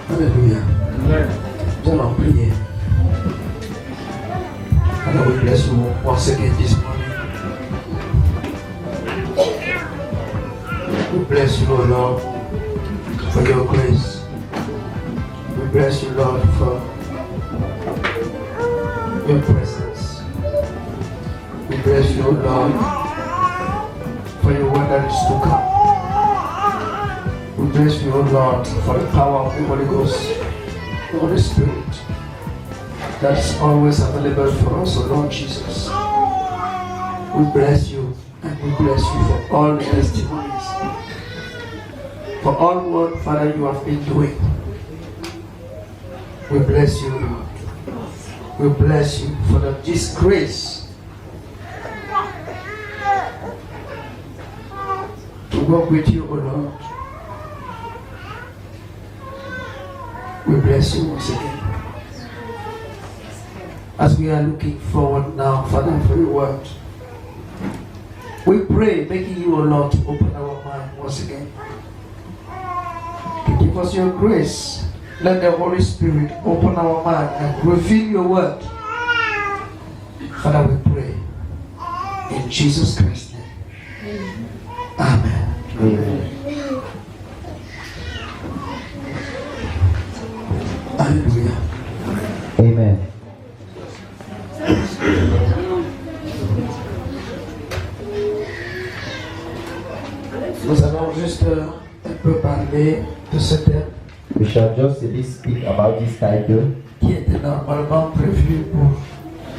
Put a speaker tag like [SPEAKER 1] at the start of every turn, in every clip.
[SPEAKER 1] Alléluia. Nous allons prier. Alors, we bless you once again this morning. We bless you, O Lord, for your grace. We bless you, Lord, for your presence. We bless you, O Lord, for your word that is to come. We bless you, O Lord, for the power of the Holy Ghost, the Holy Spirit, that is always available for us, O Lord Jesus. We bless you, and we bless you for all the testimonies, for all what, Father, you have been doing. We bless you, Lord. We bless you for this grace to walk with you, O Lord. We bless you once again. As we are looking forward now, Father, for your word, we pray, making you, O Lord, to open our mind once again. To give us your grace. Let the Holy Spirit open our mind and reveal your word. Father, we pray. In Jesus Christ's name. Amen. Amen. Alléluia.
[SPEAKER 2] Amen.
[SPEAKER 1] Nous allons juste un peu parler de ce thème
[SPEAKER 2] We shall just a bit speak about this title
[SPEAKER 1] qui était normalement prévu pour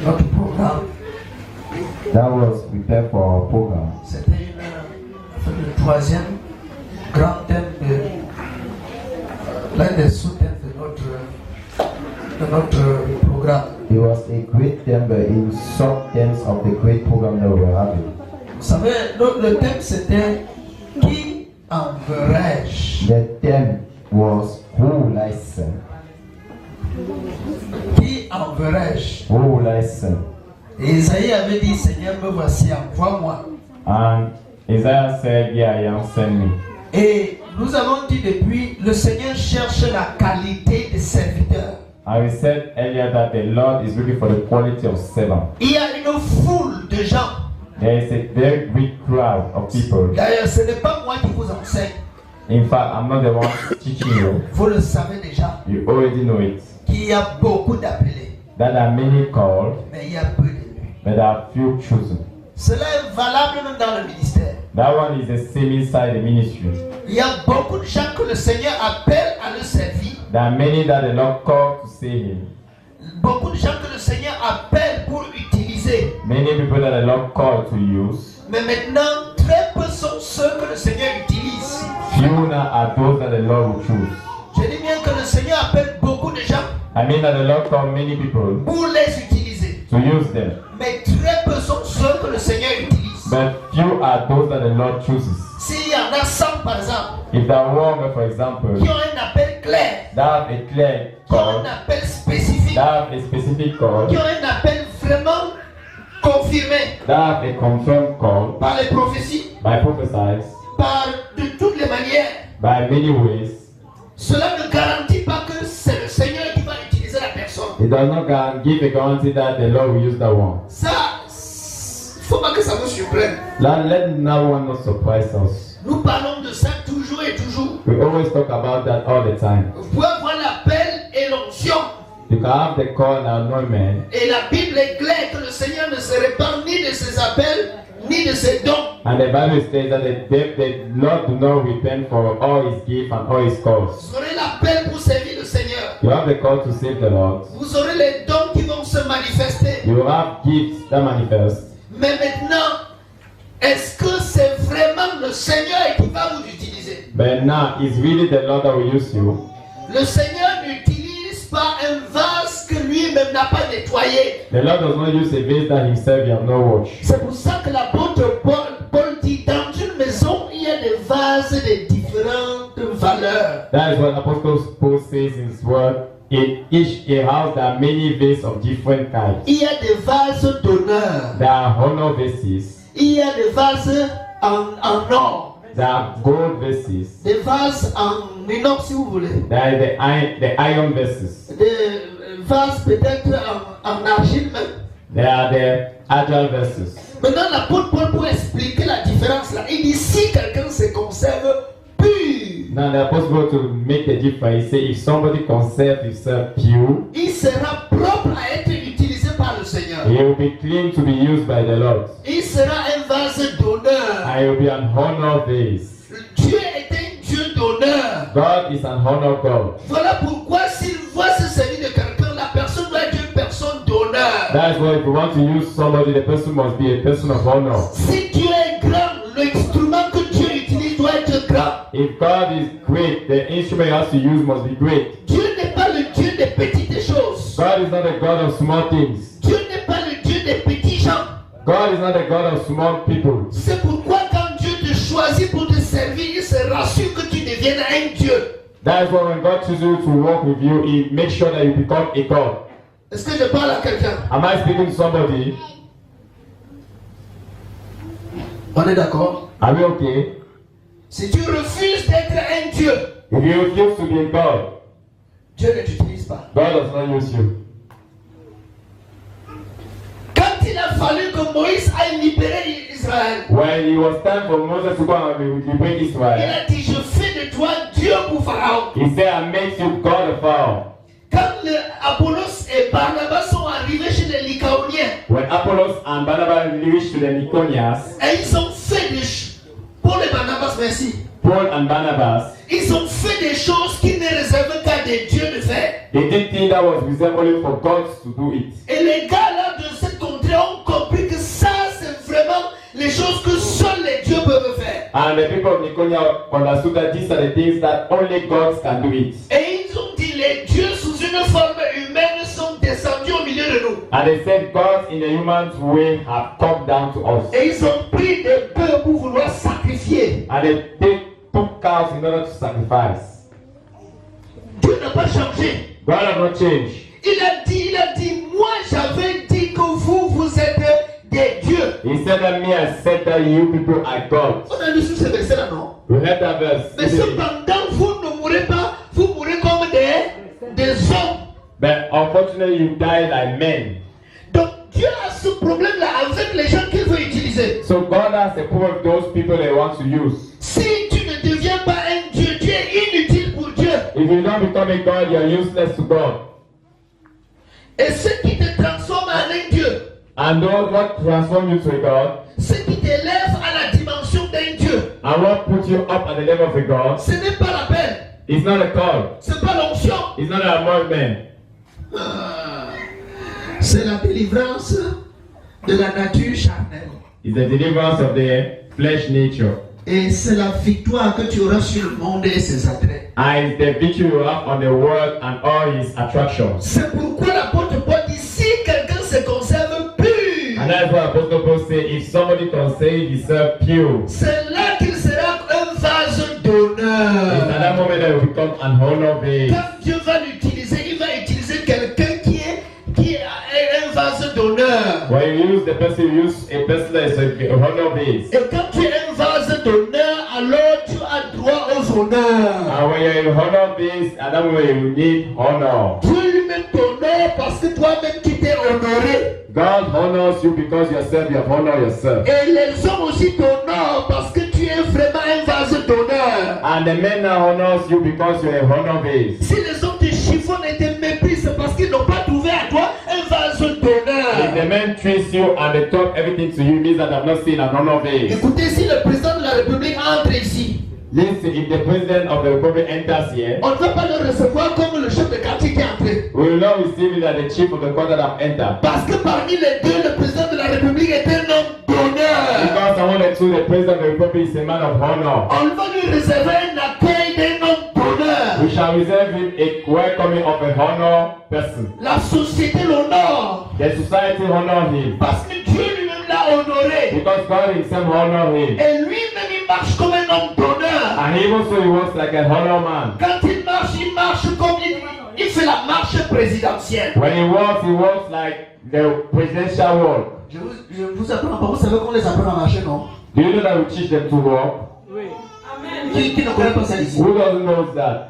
[SPEAKER 1] notre programme.
[SPEAKER 2] that was prepared for our program.
[SPEAKER 1] C'était le troisième grand thème l'un des sous-thèmes de notre programme.
[SPEAKER 2] It was a great theme, but in sub-themes of the great program that we were having.
[SPEAKER 1] Vous savez, le thème c'était qui enverrai-je?
[SPEAKER 2] The theme was Who will I send?
[SPEAKER 1] Qui enverrai-je?
[SPEAKER 2] Who will I send?
[SPEAKER 1] Et Isaïe avait dit, Seigneur, me voici, envoie-moi.
[SPEAKER 2] And Isaiah said, "Yeah, I am, send me."
[SPEAKER 1] Et nous avons dit depuis, le Seigneur cherche la qualité des serviteurs.
[SPEAKER 2] And we said earlier that the Lord is looking for the quality of servant.
[SPEAKER 1] Il y a une foule de gens.
[SPEAKER 2] There is a very big crowd of people.
[SPEAKER 1] D'ailleurs, ce n'est pas moi qui vous enseigne.
[SPEAKER 2] In fact, I'm not the one teaching you.
[SPEAKER 1] Vous le savez déjà.
[SPEAKER 2] You already know it.
[SPEAKER 1] Qu'il y a beaucoup d'appelés.
[SPEAKER 2] That there are many called,
[SPEAKER 1] Mais il y a peu d'élus.
[SPEAKER 2] but there are few chosen.
[SPEAKER 1] Cela est valable même dans le ministère.
[SPEAKER 2] That one is the same inside the ministry.
[SPEAKER 1] Il y a beaucoup de gens que le Seigneur appelle à le servir.
[SPEAKER 2] There are many that the Lord called to save him.
[SPEAKER 1] Beaucoup de gens que le Seigneur appelle pour utiliser.
[SPEAKER 2] Many people that the Lord called to use.
[SPEAKER 1] Mais maintenant, très peu sont ceux que le Seigneur utilise.
[SPEAKER 2] Few now are those that the Lord will choose.
[SPEAKER 1] Je dis bien que le Seigneur appelle beaucoup de gens
[SPEAKER 2] I mean that the Lord called many people
[SPEAKER 1] pour les utiliser.
[SPEAKER 2] to use them.
[SPEAKER 1] Mais très peu sont ceux que le Seigneur utilise.
[SPEAKER 2] But
[SPEAKER 3] few are those that the Lord chooses.
[SPEAKER 1] S'il y en a 100 par exemple,
[SPEAKER 3] If there are 100, for example,
[SPEAKER 1] qui ont un appel clair,
[SPEAKER 3] that have a clear
[SPEAKER 1] qui ont
[SPEAKER 3] call,
[SPEAKER 1] un appel spécifique,
[SPEAKER 3] that have a specific call,
[SPEAKER 1] qui ont un appel vraiment confirmé
[SPEAKER 3] that have a confirmed call
[SPEAKER 1] par les prophéties,
[SPEAKER 3] by prophesies,
[SPEAKER 1] par de toutes les manières,
[SPEAKER 3] by many ways,
[SPEAKER 1] cela ne garantit pas que c'est le Seigneur qui va utiliser la personne.
[SPEAKER 3] it does not give a guarantee that the Lord will use that one.
[SPEAKER 1] Ça, faut pas que ça vous surprenne.
[SPEAKER 3] Let no one not surprise us.
[SPEAKER 1] Nous parlons de ça toujours et toujours.
[SPEAKER 3] We always talk about that all the time.
[SPEAKER 1] Vous pouvez avoir l'appel et l'onction.
[SPEAKER 3] You can have the call and anointment,
[SPEAKER 1] Et la Bible est claire que le Seigneur ne se répand ni de ses appels, ni de ses dons.
[SPEAKER 3] and the Bible says that the Lord do not repent for all His gifts and all His calls.
[SPEAKER 1] Vous aurez l'appel pour servir le Seigneur.
[SPEAKER 3] You have the call to save the Lord.
[SPEAKER 1] Vous aurez les dons qui vont se manifester.
[SPEAKER 3] You have gifts that manifest.
[SPEAKER 1] Mais maintenant, est-ce que c'est vraiment le Seigneur qui va vous utiliser?
[SPEAKER 3] But now, it's really the Lord that will use you.
[SPEAKER 1] Le Seigneur n'utilise pas un vase que lui-même n'a pas nettoyé.
[SPEAKER 3] The Lord does not use a vase that Himself you have not washed.
[SPEAKER 1] C'est pour ça que l'apôtre Paul dit, dans une maison, il y a des vases de différentes valeurs.
[SPEAKER 3] That is what Apostle Paul says in his word. In each house there are many vases of different kinds.
[SPEAKER 1] Il y a des vases d'honneur.
[SPEAKER 3] There are honor vases.
[SPEAKER 1] Il y a des vases en or.
[SPEAKER 3] There are gold vases.
[SPEAKER 1] Des vases en inox si vous voulez.
[SPEAKER 3] There are the iron vases.
[SPEAKER 1] Des vases peut-être en argile même.
[SPEAKER 3] There are the agile vases.
[SPEAKER 1] Maintenant l'apôtre Paul pour expliquer la différence là, il dit si quelqu'un se conserve pur,
[SPEAKER 3] Now the apostle Paul, to make the difference, he said if somebody conserves himself pure,
[SPEAKER 1] il sera propre à être utilisé par le Seigneur.
[SPEAKER 3] he will be clean to be used by the Lord.
[SPEAKER 1] Il sera un vase d'honneur.
[SPEAKER 3] And he will be an honor vase.
[SPEAKER 1] Dieu est un Dieu d'honneur.
[SPEAKER 3] God is an honor God.
[SPEAKER 1] Voilà pourquoi s'il voit se servir de quelqu'un, la personne doit être une personne d'honneur.
[SPEAKER 3] That's why if you want to use somebody, the person must be a person of honor.
[SPEAKER 1] Si Dieu est grand, l'instrument que Dieu utilise doit être grand.
[SPEAKER 3] If God is great, the instrument he has to use must be great.
[SPEAKER 1] Dieu n'est pas le Dieu des petites choses.
[SPEAKER 3] God is not a God of small things.
[SPEAKER 1] Dieu n'est pas le Dieu des petits gens.
[SPEAKER 3] God is not a God of small people.
[SPEAKER 1] C'est pourquoi quand Dieu te choisit pour te servir, il se rassure que tu deviennes un Dieu.
[SPEAKER 3] That is why when God chooses you to work with you, He makes sure that you become a God.
[SPEAKER 1] Est-ce que je parle à quelqu'un?
[SPEAKER 3] Am I speaking to somebody?
[SPEAKER 1] On est d'accord?
[SPEAKER 3] Are we okay?
[SPEAKER 1] Si tu refuses d'être un Dieu,
[SPEAKER 3] If you refuse to be a God,
[SPEAKER 1] Dieu ne t'utilise pas.
[SPEAKER 3] God does not use you.
[SPEAKER 1] Quand il a fallu que Moïse aille libérer Israël,
[SPEAKER 3] When it was time for Moses to go and liberate
[SPEAKER 1] il
[SPEAKER 3] Israel,
[SPEAKER 1] a dit, je fais de toi Dieu pour Pharaon.
[SPEAKER 3] he said, I make you God of Pharaoh.
[SPEAKER 1] Quand Apollos et Barnabas sont arrivés chez les Lycaoniens,
[SPEAKER 3] When Apollos and Barnabas reached to the Niconias,
[SPEAKER 1] et ils ont fait des choses. Pour les Barnabas, merci.
[SPEAKER 3] Paul and Barnabas,
[SPEAKER 1] Ils ont fait des choses qui ne réservaient qu'à des dieux de faire.
[SPEAKER 3] they did things that was reserved only for God to do it.
[SPEAKER 1] Et les gars là de cette contrée ont compris que ça, c'est vraiment les choses que seuls les dieux peuvent faire.
[SPEAKER 3] And the people of Niconia understood that these are the things that only God can do it.
[SPEAKER 1] Et ils ont dit, les dieux sous une forme humaine sont descendus au milieu de nous.
[SPEAKER 3] And they said, God in a human way have come down to us.
[SPEAKER 1] Et ils ont pris des bœufs pour vouloir sacrifier.
[SPEAKER 3] And they took cows in order to sacrifice.
[SPEAKER 1] Dieu n'a pas changé.
[SPEAKER 3] God has not changed.
[SPEAKER 1] Il a dit, moi j'avais dit que vous êtes des dieux.
[SPEAKER 3] He said that me, I said that you people are God.
[SPEAKER 1] On a lu sur ce verset là, non?
[SPEAKER 3] We heard that verse.
[SPEAKER 1] Mais cependant, vous ne mourrez pas, vous mourrez comme des hommes.
[SPEAKER 3] But unfortunately, you die like men.
[SPEAKER 1] Donc Dieu a ce problème là avec les gens qu'il veut utiliser.
[SPEAKER 3] So God has a problem with those people that he wants to use.
[SPEAKER 1] Si tu ne deviens pas un Dieu, tu es inutile pour Dieu.
[SPEAKER 3] If you don't become a God, you are useless to God.
[SPEAKER 1] Et ce qui te transforme en un Dieu,
[SPEAKER 3] And those what transform you to a God,
[SPEAKER 1] ce qui t'élève à la dimension d'un Dieu,
[SPEAKER 3] and what put you up at the level of a God,
[SPEAKER 1] ce n'est pas l'appel,
[SPEAKER 3] it's not a call.
[SPEAKER 1] ce n'est pas l'onction.
[SPEAKER 3] It's not an appointment.
[SPEAKER 1] C'est la délivrance de la nature charnelle.
[SPEAKER 3] It's the deliverance of the flesh nature.
[SPEAKER 1] Et c'est la victoire que tu auras sur le monde et ses attraits.
[SPEAKER 3] And it's the victory you have on the world and all his attractions.
[SPEAKER 1] C'est pourquoi l'apôtre Paul dit, si quelqu'un se conserve pur,
[SPEAKER 3] And that's what Apostle Paul said. If somebody can say himself pure,
[SPEAKER 1] c'est là qu'il sera un vase
[SPEAKER 3] it's at
[SPEAKER 1] d'honneur.
[SPEAKER 3] that moment that will become an honor vase.
[SPEAKER 1] Quand Dieu va l'utiliser, il va utiliser quelqu'un qui a un vase d'honneur.
[SPEAKER 3] When you use the person, you use a person that is a honor vase.
[SPEAKER 1] Et quand tu es un vase d'honneur, alors tu as droit aux honneurs.
[SPEAKER 3] And when you're in honor vase, at that moment you need honor.
[SPEAKER 1] Dieu lui-même t'honore parce que toi-même tu t'es honoré.
[SPEAKER 3] God honors you because yourself, you have honored yourself.
[SPEAKER 1] Et les hommes aussi t'honorent parce que tu es vraiment un vase d'honneur.
[SPEAKER 3] And the men now honors you because you're a honor vase.
[SPEAKER 1] Si les hommes te chiffonnent et te méprisent, c'est parce qu'ils n'ont pas trouvé à toi un vase
[SPEAKER 3] If
[SPEAKER 1] d'honneur.
[SPEAKER 3] the men treat you and they talk everything to you, means that I've not seen an honor vase.
[SPEAKER 1] Écoutez, si le président de la République entre ici,
[SPEAKER 3] Listen, if the president of the republic enters here,
[SPEAKER 1] on ne va pas le recevoir comme le chef de quartier qui est entré.
[SPEAKER 3] we will not receive it as the chief of the court that have entered.
[SPEAKER 1] Parce que parmi les deux, le président de la République est un homme d'honneur.
[SPEAKER 3] Because I want to the president of the republic is a man of honor.
[SPEAKER 1] On va lui réserver un accueil d'un homme d'honneur.
[SPEAKER 3] We shall reserve him a welcoming of a honor person.
[SPEAKER 1] La société l'honore.
[SPEAKER 3] The society honor him.
[SPEAKER 1] Parce que Dieu lui-même l'a honoré.
[SPEAKER 3] Because God himself honor him.
[SPEAKER 1] Et lui-même il marche comme un homme d'honneur.
[SPEAKER 3] And even so he works like a honor man.
[SPEAKER 1] Quand il marche comme il fait la marche présidentielle.
[SPEAKER 3] When he walks like the presidential walk.
[SPEAKER 1] Je vous apprends pas, vous savez qu'on les apprend à marcher, non?
[SPEAKER 3] Do you know that we teach them to walk?
[SPEAKER 1] Qui ne connaît pas ça ici?
[SPEAKER 3] Who doesn't know that?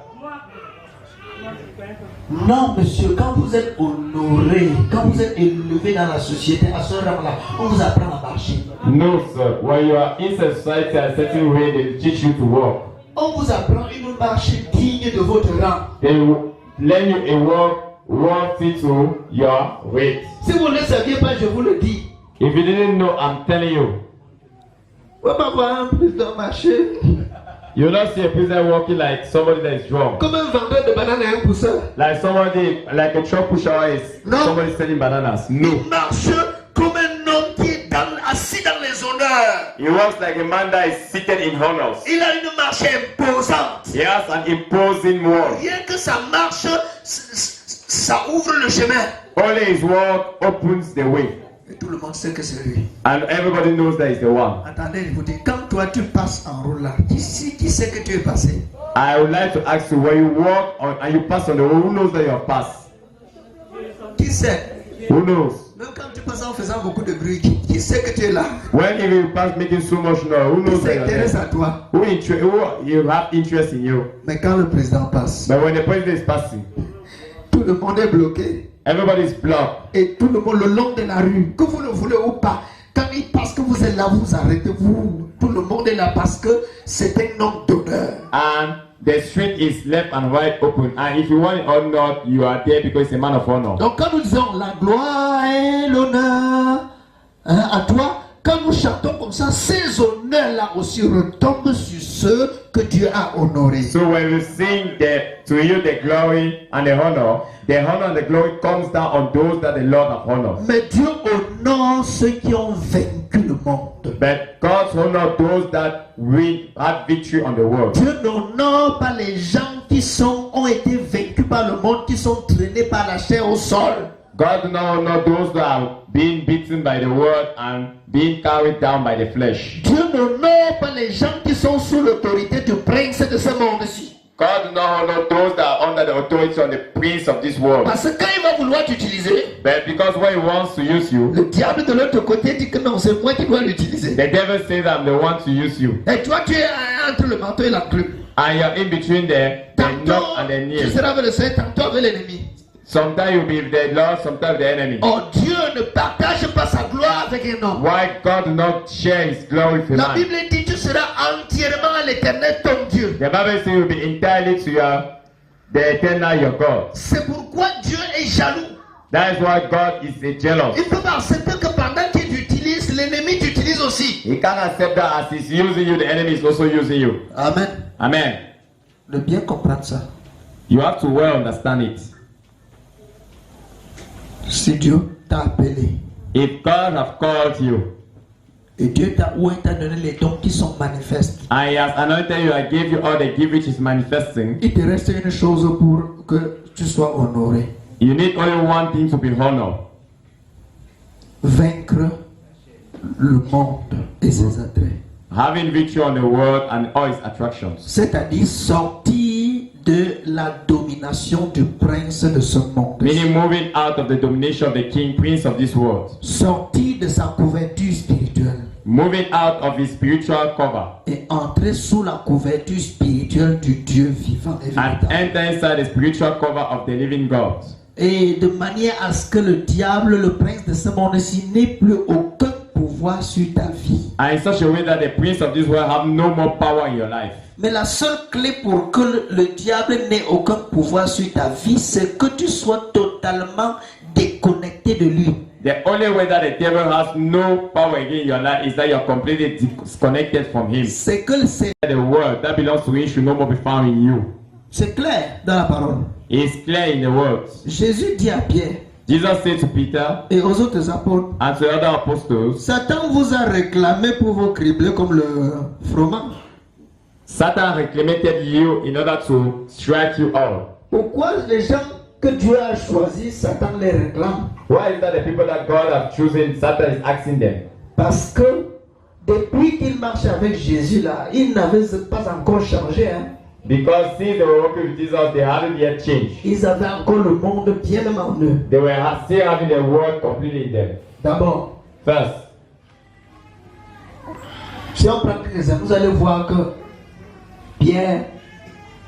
[SPEAKER 1] Non, monsieur, quand vous êtes honoré, quand vous êtes élevé dans la société, à ce rang-là, on vous apprend à marcher.
[SPEAKER 3] No, sir. When you are in society a certain way, they teach you to walk.
[SPEAKER 1] On vous apprend une marche digne de votre rang.
[SPEAKER 3] They will learn you a walk worthy to your weight.
[SPEAKER 1] Si vous ne le saviez pas, je vous le dis.
[SPEAKER 3] If you didn't know, I'm telling you.
[SPEAKER 1] On va pas voir un président marcher
[SPEAKER 3] You will not see a president walking like somebody that is drunk.
[SPEAKER 1] comme un vendeur de bananes et un pousseur.
[SPEAKER 3] Like somebody, like a truck pusher is
[SPEAKER 1] No.
[SPEAKER 3] somebody selling bananas. No.
[SPEAKER 1] Il marche comme un homme qui est assis dans les honneurs.
[SPEAKER 3] He walks like a man that is seated in honors.
[SPEAKER 1] Il a une marche imposante.
[SPEAKER 3] He has an imposing walk.
[SPEAKER 1] Rien que sa marche, ça ouvre le chemin.
[SPEAKER 3] Only his walk opens the way.
[SPEAKER 1] Et tout le monde sait que c'est lui.
[SPEAKER 3] And everybody knows that he's the one.
[SPEAKER 1] Attendez, je vous dis, quand toi tu passes en route là, qui sait que tu es passé?
[SPEAKER 3] I would like to ask you, when you walk on, and you pass on the road, who knows that you have passed?
[SPEAKER 1] Qui sait?
[SPEAKER 3] Who knows?
[SPEAKER 1] Même quand tu passes en faisant beaucoup de bruit, qui sait que tu es là?
[SPEAKER 3] When even you pass making so much noise, who
[SPEAKER 1] Qui
[SPEAKER 3] knows that you're
[SPEAKER 1] s'intéresse
[SPEAKER 3] there?
[SPEAKER 1] à toi?
[SPEAKER 3] Who you have interest in you?
[SPEAKER 1] Mais quand le président passe,
[SPEAKER 3] But when the president is passing,
[SPEAKER 1] tout le monde est bloqué.
[SPEAKER 3] everybody is blocked.
[SPEAKER 1] Et tout le monde le long de la rue, que vous le voulez ou pas, quand il passe que vous êtes là, vous arrêtez, vous. Tout le monde est là parce que c'est un homme d'honneur.
[SPEAKER 3] And the street is left and right open. And if you want it or not, you are there because he's a man of honor.
[SPEAKER 1] Donc quand nous disons la gloire et l'honneur à toi, quand nous chantons comme ça, ces honneurs-là aussi retombent sur ceux que Dieu a honorés.
[SPEAKER 3] So when we sing to you the glory and the honor and the glory comes down on those that the Lord have honored.
[SPEAKER 1] Mais Dieu honore ceux qui ont vaincu le monde.
[SPEAKER 3] But God's honor those that have victory on the world.
[SPEAKER 1] Dieu n'honore pas les gens qui ont été vaincus par le monde, qui sont traînés par la chair au sol.
[SPEAKER 3] God does not honor those that are being beaten by the world and being carried down by the flesh.
[SPEAKER 1] Dieu n'honore pas les gens qui sont sous l'autorité du prince de ce monde-ci.
[SPEAKER 3] God does not honor those that are under the authority of the prince of this world.
[SPEAKER 1] Parce que quand il va vouloir t'utiliser,
[SPEAKER 3] But because when he wants to use you,
[SPEAKER 1] le diable de l'autre côté dit que non, c'est moi qui dois l'utiliser.
[SPEAKER 3] the devil says I'm the one to use you.
[SPEAKER 1] Et toi, tu es entre le marteau et la plume.
[SPEAKER 3] And you're in between the knock
[SPEAKER 1] Tantôt,
[SPEAKER 3] and the
[SPEAKER 1] tu
[SPEAKER 3] nail.
[SPEAKER 1] seras avec le Seigneur, tantôt avec l'ennemi.
[SPEAKER 3] Sometimes you'll be the Lord, sometimes the enemy.
[SPEAKER 1] Oh, Dieu ne partage pas sa gloire avec un homme.
[SPEAKER 3] Why God does not share his glory with
[SPEAKER 1] La
[SPEAKER 3] man?
[SPEAKER 1] Bible dit tu seras entièrement à l'éternel ton Dieu.
[SPEAKER 3] The Bible says you'll be entirely to the eternal your God.
[SPEAKER 1] C'est pourquoi Dieu est jaloux.
[SPEAKER 3] That is why God is a jealous.
[SPEAKER 1] Il ne peut pas accepter que pendant qu'il t'utilise, l'ennemi t'utilise aussi.
[SPEAKER 3] He can't accept that as he's using you, the enemy is also using you.
[SPEAKER 1] Amen.
[SPEAKER 3] Amen.
[SPEAKER 1] De bien comprendre ça.
[SPEAKER 3] You have to well understand it.
[SPEAKER 1] Si Dieu t'a appelé
[SPEAKER 3] If God have called you
[SPEAKER 1] et Dieu t'a donné les dons qui sont manifestes,
[SPEAKER 3] and he has anointed you and gave you all the gift which is manifesting,
[SPEAKER 1] il te reste une chose pour que tu sois honoré.
[SPEAKER 3] you need only one thing to be honored.
[SPEAKER 1] Vaincre le monde et ses attraits.
[SPEAKER 3] Having victory on the world and all its attractions.
[SPEAKER 1] C'est-à-dire sortir de la domination du prince de ce monde.
[SPEAKER 3] Meaning moving out of the domination of the king, prince of this world.
[SPEAKER 1] Sortir de sa couverture spirituelle.
[SPEAKER 3] Moving out of his spiritual cover.
[SPEAKER 1] Et entrer sous la couverture spirituelle du Dieu vivant et
[SPEAKER 3] And
[SPEAKER 1] véritable.
[SPEAKER 3] enter inside the spiritual cover of the living God.
[SPEAKER 1] Et de manière à ce que le diable, le prince de ce monde-ci, n'ait plus aucun pouvoir sur ta vie.
[SPEAKER 3] And in such a way that the prince of this world have no more power in your life.
[SPEAKER 1] Mais la seule clé pour que le diable n'ait aucun pouvoir sur ta vie, c'est que tu sois totalement déconnecté de lui.
[SPEAKER 3] The only way that the devil has no power again in your life is that you're completely disconnected from him.
[SPEAKER 1] C'est que c'est
[SPEAKER 3] The word that belongs to him should no more be found in you.
[SPEAKER 1] clair dans la parole.
[SPEAKER 3] It's clear in the words.
[SPEAKER 1] Jésus dit à Pierre
[SPEAKER 3] Jesus said to Peter
[SPEAKER 1] et aux autres apôtres,
[SPEAKER 3] and to the other apostles,
[SPEAKER 1] Satan vous a réclamé pour vous cribler comme le froment.
[SPEAKER 3] Satan reclamated you in order to strike you all.
[SPEAKER 1] Pourquoi les gens que Dieu a choisis, Satan les réclame?
[SPEAKER 3] Why is that the people that God has chosen, Satan is asking them?
[SPEAKER 1] Parce que depuis qu'il marche avec Jésus là, il n'avait pas encore changé. Hein?
[SPEAKER 3] Because since they were working with Jesus, they hadn't yet changed.
[SPEAKER 1] Ils avaient encore le monde bien en eux.
[SPEAKER 3] They were still having the world completely in them.
[SPEAKER 1] D'abord,
[SPEAKER 3] First,
[SPEAKER 1] si on prend quelques exemples, vous allez voir que Pierre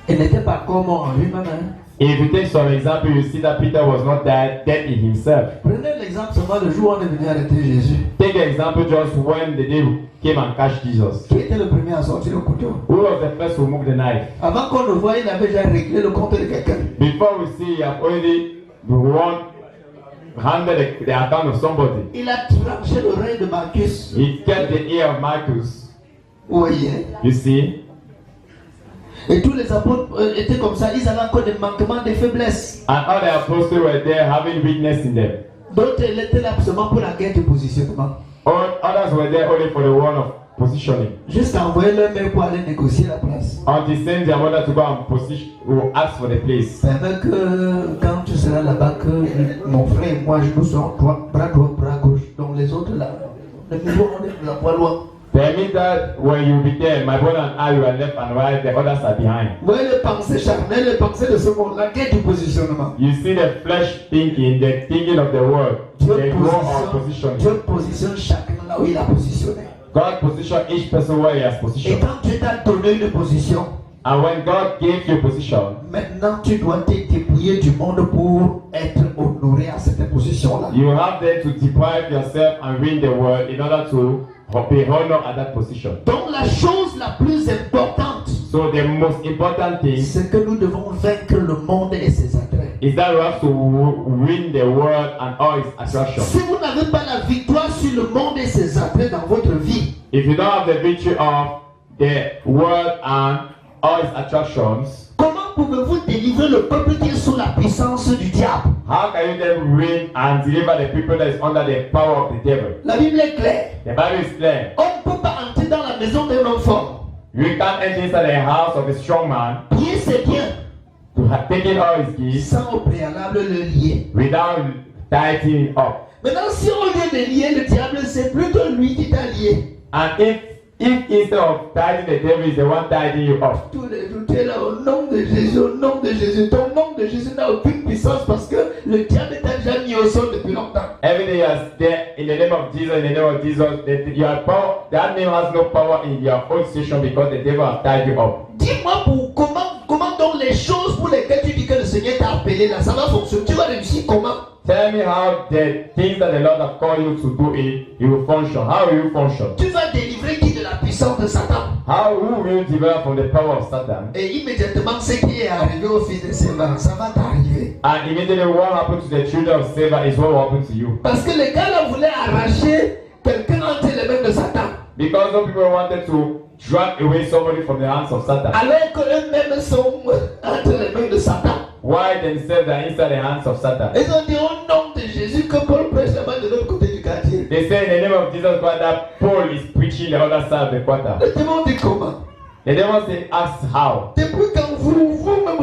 [SPEAKER 1] il n'était pas comme en lui-même. Hein?
[SPEAKER 3] if you take some example, you see that Peter was not dead in himself.
[SPEAKER 1] Prenez l'exemple seulement le jour où on est venu arrêter Jésus.
[SPEAKER 3] Take the example just when the day came and catch Jesus.
[SPEAKER 1] Qui était le premier à sortir le couteau?
[SPEAKER 3] Who was the first to move the knife?
[SPEAKER 1] Avant qu'on le voie, il avait déjà réglé le compte de quelqu'un.
[SPEAKER 3] Before we see, you have already handed the account of somebody.
[SPEAKER 1] Il a tranché l'oreille de Marcus.
[SPEAKER 3] He kept the ear of Marcus.
[SPEAKER 1] Vous voyez?
[SPEAKER 3] You see?
[SPEAKER 1] Et tous les apôtres étaient comme ça. Ils avaient encore des manquements, des faiblesses.
[SPEAKER 3] And all the apostles were there having weakness in them.
[SPEAKER 1] D'autres ils étaient là seulement pour la guerre de positionnement.
[SPEAKER 3] All others were there only for the one of positioning.
[SPEAKER 1] Juste envoyer leur mère pour aller négocier la place.
[SPEAKER 3] Until send their mother to go and position or ask for the place.
[SPEAKER 1] Permet que quand tu seras là-bas, que mon frère et moi, nous sommes bras droit, bras gauche. Donc les autres là, le niveau on est la voie loin.
[SPEAKER 3] That means that when you be there, my brother and I, you are left and right, the others are behind.
[SPEAKER 1] Vous voyez les pensées charnelles, les pensées de ce monde, la guerre du positionnement.
[SPEAKER 3] You see the flesh thinking, the thinking of the world. They go on positioning.
[SPEAKER 1] Dieu positionne chacun là où il a positionné.
[SPEAKER 3] God position each person where he has
[SPEAKER 1] Et
[SPEAKER 3] positioned.
[SPEAKER 1] quand Dieu t'a donné une position,
[SPEAKER 3] And when God gave you a position,
[SPEAKER 1] maintenant tu dois te dépouiller du monde pour être honoré à cette position-là.
[SPEAKER 3] you have then to deprive yourself and win the world in order to be honored at that position.
[SPEAKER 1] Donc la chose la plus importante,
[SPEAKER 3] So the most important thing
[SPEAKER 1] c'est que nous devons vaincre le monde et ses attraits.
[SPEAKER 3] is that we have to win the world and all its attractions.
[SPEAKER 1] Si vous n'avez pas la victoire sur le monde et ses attraits dans votre vie,
[SPEAKER 3] If you don't have the victory of the world and all its attractions,
[SPEAKER 1] comment pouvez-vous délivrer le peuple qui est sous la puissance du diable?
[SPEAKER 3] how can you then win and deliver the people that is under the power of the devil?
[SPEAKER 1] La Bible est claire.
[SPEAKER 3] The Bible is clear.
[SPEAKER 1] On ne peut pas entrer dans la maison d'un homme fort.
[SPEAKER 3] You can't enter inside the house of a strong man
[SPEAKER 1] Lier ses biens
[SPEAKER 3] to have taken all his gifts
[SPEAKER 1] sans au préalable le lier.
[SPEAKER 3] without tightening it up.
[SPEAKER 1] Maintenant, si on vient de lier le diable, c'est plutôt lui qui t'a lié.
[SPEAKER 3] And if instead of tightening the devil is the one tightening you up,
[SPEAKER 1] Tous les jours, tu es là au nom de Jésus, au nom de Jésus. Ton nom de Jésus n'a aucune puissance parce que le diable t'a déjà mis au sol depuis longtemps.
[SPEAKER 3] every day you are there in the name of Jesus, in the name of Jesus, your power, that name has no power in your own situation because the devil has tied you up.
[SPEAKER 1] Dis-moi comment donc les choses pour lesquelles tu dis que le Seigneur t'a appelé là, ça va fonctionner. Tu vas réussir comment?
[SPEAKER 3] Tell me how the things that the Lord has called you to do it, you will function. How will you function?
[SPEAKER 1] Tu vas délivrer qui de la puissance de Satan?
[SPEAKER 3] Who will you deliver from the power of Satan?
[SPEAKER 1] Et immédiatement, ce qui est arrivé au fils de Sévan, ça va t'arriver.
[SPEAKER 3] And immediately what happened to the children of Seba is what will happen to you.
[SPEAKER 1] Parce que les gars là voulaient arracher quelqu'un entre les mains de Satan.
[SPEAKER 3] Because some people wanted to drag away somebody from the hands of Satan.
[SPEAKER 1] Alors qu'eux-mêmes sont entre les mains de Satan.
[SPEAKER 3] Why themselves are inside the hands of Satan?
[SPEAKER 1] Ils ont dit au nom de Jésus que Paul prêche là-bas de l'autre côté du quartier.
[SPEAKER 3] They say in the name of Jesus Christ that Paul is preaching the other side of the quarter.
[SPEAKER 1] Le démon dit comment?
[SPEAKER 3] The devil say, ask how.
[SPEAKER 1] Depuis quand vous-même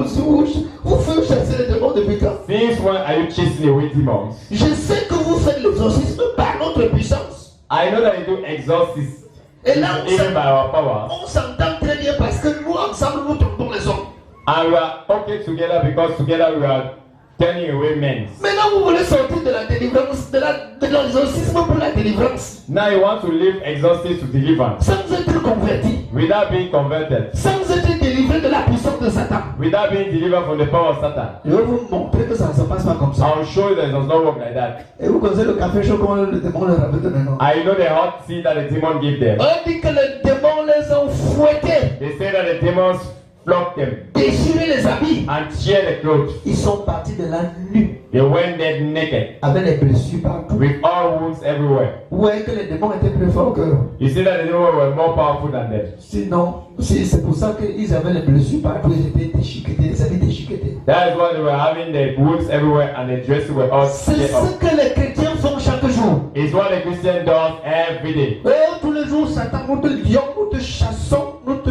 [SPEAKER 1] vous faites chasser les démons depuis quand?
[SPEAKER 3] Since when are you chasing away demons?
[SPEAKER 1] Je sais que vous faites l'exorcisme par notre puissance.
[SPEAKER 3] I know that they do exorcism
[SPEAKER 1] Et là,
[SPEAKER 3] even by our power.
[SPEAKER 1] on s'entend très bien parce que nous, ensemble, nous trompons les hommes.
[SPEAKER 3] And we are okay together because together we are turning away men.
[SPEAKER 1] Maintenant, vous voulez sortir de la délivrance, de l'exorcisme pour la délivrance,
[SPEAKER 3] Now you want to live exorcism to deliverance
[SPEAKER 1] sans être converti,
[SPEAKER 3] without being converted,
[SPEAKER 1] sans être délivré de la puissance de Satan.
[SPEAKER 3] without being delivered from the power of Satan.
[SPEAKER 1] Je vais vous montrer que ça ne se passe pas comme ça.
[SPEAKER 3] I'll show you that it does not work like that.
[SPEAKER 1] Et vous connaissez le café chaud, comment le démon leur avait donné, non?
[SPEAKER 3] I know the hot seat that the demon gave them.
[SPEAKER 1] On dit que le démon les a fouettés,
[SPEAKER 3] They say that the demons flogged them
[SPEAKER 1] déchiré les habits.
[SPEAKER 3] and tear the clothes.
[SPEAKER 1] Ils sont partis de là nus,
[SPEAKER 3] They went there naked
[SPEAKER 1] avec des blessures partout.
[SPEAKER 3] with all wounds everywhere.
[SPEAKER 1] Vous voyez que les démons étaient plus forts qu'eux.
[SPEAKER 3] You see that the demons were more powerful than them.
[SPEAKER 1] Sinon, c'est pour ça qu'ils avaient les blessures partout, ils étaient déchiquetés, les habits déchiquetés.
[SPEAKER 3] That is why they were having the wounds everywhere and the dresses were all
[SPEAKER 1] C'est
[SPEAKER 3] teared
[SPEAKER 1] ce
[SPEAKER 3] off.
[SPEAKER 1] que les chrétiens font chaque jour.
[SPEAKER 3] It's what the Christian does every day.
[SPEAKER 1] Et tous les jours, Satan, nous te lions, nous te chassons, nous te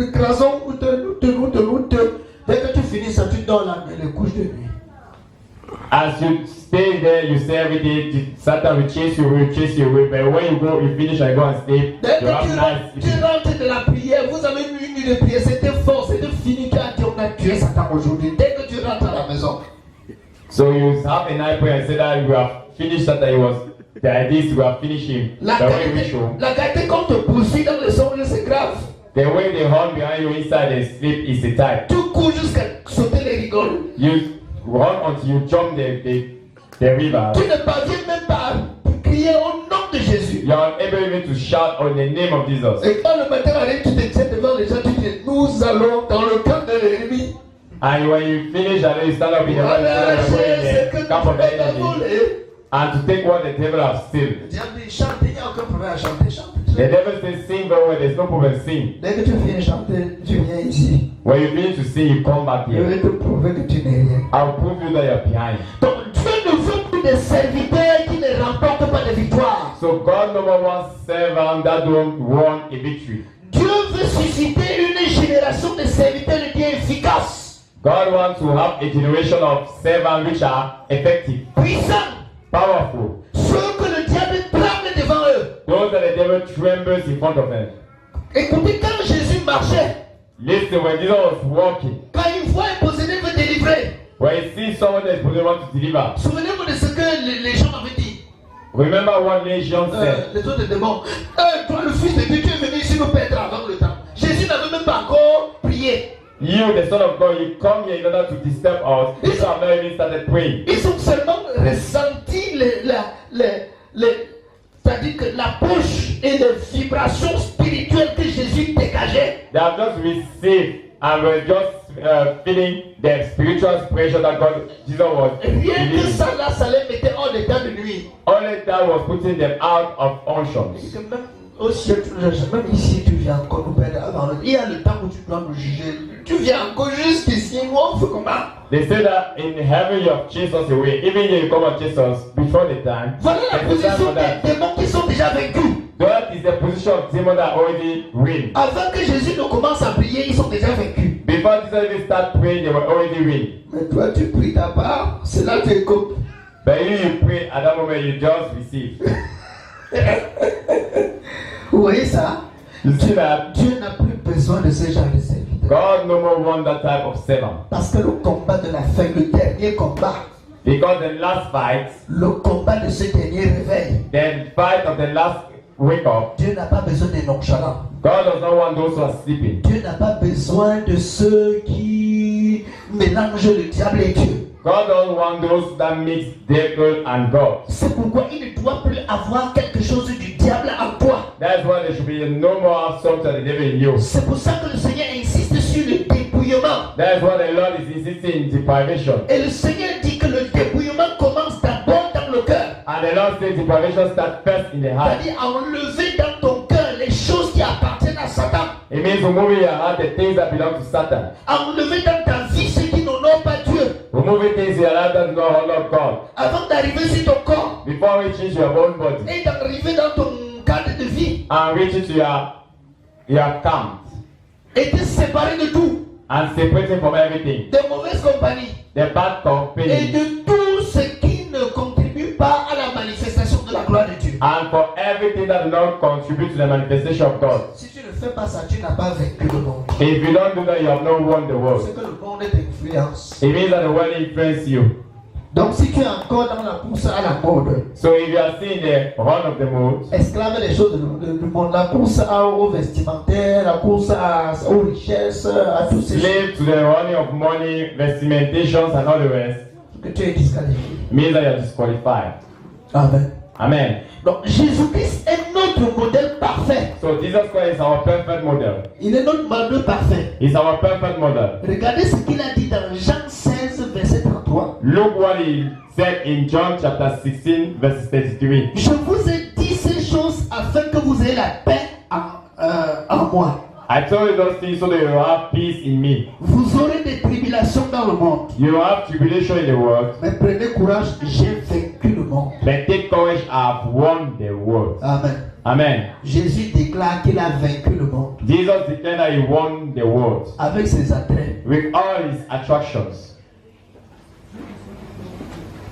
[SPEAKER 1] écrasons, nous te. Dès que tu finis ça, tu dors là, mais les couches de nuit.
[SPEAKER 3] As you stay there, you stay every day, Satan will chase you away, but when you go, you finish and go and sleep,
[SPEAKER 1] Dès
[SPEAKER 3] you have
[SPEAKER 1] que tu
[SPEAKER 3] nice.
[SPEAKER 1] rentres de la prière, vous avez une nuit de prière, c'était fort, c'était fini, tu as dit on a tué Satan aujourd'hui. Dès que tu rentres à la maison,
[SPEAKER 3] So you have a night prayer and say that you have finished Satan, it was the idea we have finished him.
[SPEAKER 1] la
[SPEAKER 3] The way we show.
[SPEAKER 1] qualité qu'on te poursuit dans le sommeil, c'est grave.
[SPEAKER 3] The way they horn behind you inside the sleep is the type.
[SPEAKER 1] Tu cours jusqu'à sauter les rigoles.
[SPEAKER 3] You run until you jump the river.
[SPEAKER 1] Tu ne parviens même pas à crier au nom de Jésus.
[SPEAKER 3] You are unable even to shout on the name of Jesus.
[SPEAKER 1] Et quand le matin arrive, tu te tiens devant les gens, tu dis nous allons dans le camp de l'ennemi.
[SPEAKER 3] And when you finish and then you stand up in the morning
[SPEAKER 1] Voilà,
[SPEAKER 3] and
[SPEAKER 1] c'est
[SPEAKER 3] go
[SPEAKER 1] que
[SPEAKER 3] in the camp of the
[SPEAKER 1] nous
[SPEAKER 3] enemy
[SPEAKER 1] avons volé.
[SPEAKER 3] and to take what the devil has stolen.
[SPEAKER 1] Le diable dit chante, il n'y a aucun problème à chanter, chante.
[SPEAKER 3] The devil says sing very well, there's no problem, sing.
[SPEAKER 1] Dès que tu finis de chanter, tu viens ici.
[SPEAKER 3] When you finish to sing, you come back
[SPEAKER 1] Je
[SPEAKER 3] here.
[SPEAKER 1] vais te prouver que tu n'es rien.
[SPEAKER 3] I'll prove you that you're behind.
[SPEAKER 1] Donc Dieu ne veut plus des serviteurs qui ne remportent pas de victoire.
[SPEAKER 3] So God number one servant that don't want a victory.
[SPEAKER 1] Dieu veut susciter une génération de serviteurs de Dieu efficaces,
[SPEAKER 3] God wants to have a generation of servants which are effective,
[SPEAKER 1] puissants,
[SPEAKER 3] powerful.
[SPEAKER 1] ceux que le diable tremble devant eux.
[SPEAKER 3] Those that the devil trembles in front of them.
[SPEAKER 1] Écoutez, quand Jésus marchait,
[SPEAKER 3] Listen, when Jesus was walking,
[SPEAKER 1] quand il voit un possédé veut délivrer,
[SPEAKER 3] when he sees someone that is want to deliver,
[SPEAKER 1] souvenez-vous de ce que les gens avaient dit.
[SPEAKER 3] remember what nation said.
[SPEAKER 1] Les autres démons, toi le fils de Dieu, tu es venu ici nous perdre avant le temps. Jésus n'avait même pas encore prié.
[SPEAKER 3] You, the Son of God, you come here in order to disturb us. These have not even started praying.
[SPEAKER 1] Ils ont seulement ressenti c'est-à-dire que la push et les vibrations spirituelles que Jésus dégageait.
[SPEAKER 3] They have just received and were just feeling the spiritual pressure that God, Jesus was
[SPEAKER 1] Rien que
[SPEAKER 3] releasing.
[SPEAKER 1] ça là, ça les mettait hors d'état de nuit.
[SPEAKER 3] Only that was putting them out of
[SPEAKER 1] Et
[SPEAKER 3] functions.
[SPEAKER 1] que même au ciel, même ici, tu viens encore nous perdre avant. Il y a le temps où tu dois nous juger. Tu viens encore jusqu'ici, on fait comment?
[SPEAKER 3] They say that in heaven you have chased us away. Even here you come and chase us before the time.
[SPEAKER 1] Voilà la
[SPEAKER 3] There's a time
[SPEAKER 1] position
[SPEAKER 3] for that.
[SPEAKER 1] des démons qui sont déjà vaincus.
[SPEAKER 3] That is the position of demons that already win.
[SPEAKER 1] Avant que Jésus ne commence à prier, ils sont déjà vaincus.
[SPEAKER 3] Before Jesus even start praying, they were already win.
[SPEAKER 1] Mais toi, tu pries ta part, c'est là que tu écoutes.
[SPEAKER 3] But you pray at that moment, you just receive.
[SPEAKER 1] Vous voyez ça?
[SPEAKER 3] You see that?
[SPEAKER 1] Dieu n'a plus besoin de ce genre de serviteurs.
[SPEAKER 3] God no more want that type of servant.
[SPEAKER 1] Parce que le combat de la fin, le dernier combat,
[SPEAKER 3] Because the last fight,
[SPEAKER 1] le combat de ce dernier réveil,
[SPEAKER 3] the fight of the last wake up,
[SPEAKER 1] Dieu n'a pas besoin des nonchalants.
[SPEAKER 3] God does not want those who are sleeping.
[SPEAKER 1] Dieu n'a pas besoin de ceux qui mélangent le diable et Dieu.
[SPEAKER 3] God doesn't want those that mix devil and God.
[SPEAKER 1] C'est pourquoi il ne doit plus avoir quelque chose du diable en toi.
[SPEAKER 3] That's why there should be no more something of the devil in you.
[SPEAKER 1] C'est pour ça que le Seigneur insiste sur le dépouillement.
[SPEAKER 3] That's why the Lord is insisting in deprivation.
[SPEAKER 1] Et le Seigneur dit que le dépouillement commence d'abord dans le cœur.
[SPEAKER 3] And the Lord says deprivation starts first in the heart.
[SPEAKER 1] C'est-à-dire enlever dans ton cœur les choses qui appartiennent à Satan.
[SPEAKER 3] It means removing your heart the things that belong to Satan.
[SPEAKER 1] Enlever dans ta vie ce qui n'honore pas Dieu.
[SPEAKER 3] Removing things in your life that do not honor God.
[SPEAKER 1] Avant d'arriver sur ton corps
[SPEAKER 3] Before reaching to your own body.
[SPEAKER 1] et d'arriver dans ton cadre de vie.
[SPEAKER 3] And reaching to your camp.
[SPEAKER 1] Et te séparer de tout.
[SPEAKER 3] And separating from everything.
[SPEAKER 1] De mauvaises compagnies.
[SPEAKER 3] The bad
[SPEAKER 1] Et
[SPEAKER 3] company.
[SPEAKER 1] de tout ce qui ne contribue pas à la manifestation de la gloire de Dieu.
[SPEAKER 3] And for everything anything that does not contribute to the manifestation of God.
[SPEAKER 1] Si tu ne fais pas ça, tu n'as pas vaincu le monde.
[SPEAKER 3] If you don't do that, you have not won the world.
[SPEAKER 1] C'est que le monde t'influence.
[SPEAKER 3] It means that the world influences you.
[SPEAKER 1] Donc si tu es encore dans la course à la mode,
[SPEAKER 3] So if you are seeing the run of the mode,
[SPEAKER 1] esclave des choses du monde, la course aux vestimentaires, la course aux richesses, à tous ces choses,
[SPEAKER 3] slave to the running of money, vestimentations, and all the rest,
[SPEAKER 1] que tu es disqualifié.
[SPEAKER 3] means that you are disqualified.
[SPEAKER 1] Amen.
[SPEAKER 3] Amen.
[SPEAKER 1] Donc Jésus-Christ est notre modèle parfait.
[SPEAKER 3] So Jesus Christ is our perfect model.
[SPEAKER 1] Il est notre modèle parfait.
[SPEAKER 3] He's our perfect model.
[SPEAKER 1] Regardez ce qu'il a dit dans Jean 16, verset 33.
[SPEAKER 3] Look what he said in John chapter 16, verse 33.
[SPEAKER 1] Je vous ai dit ces choses afin que vous ayez la paix en moi.
[SPEAKER 3] I told you those things so that you will have peace in me.
[SPEAKER 1] Vous aurez des tribulations dans le monde.
[SPEAKER 3] You will have tribulation in the world,
[SPEAKER 1] Mais prenez courage, j'ai vaincu le monde.
[SPEAKER 3] but take courage, I have won the world.
[SPEAKER 1] Amen.
[SPEAKER 3] Amen.
[SPEAKER 1] Jésus déclare qu'il a vaincu le monde
[SPEAKER 3] Jesus declared that he won the world
[SPEAKER 1] avec ses attraits.
[SPEAKER 3] with all his attractions.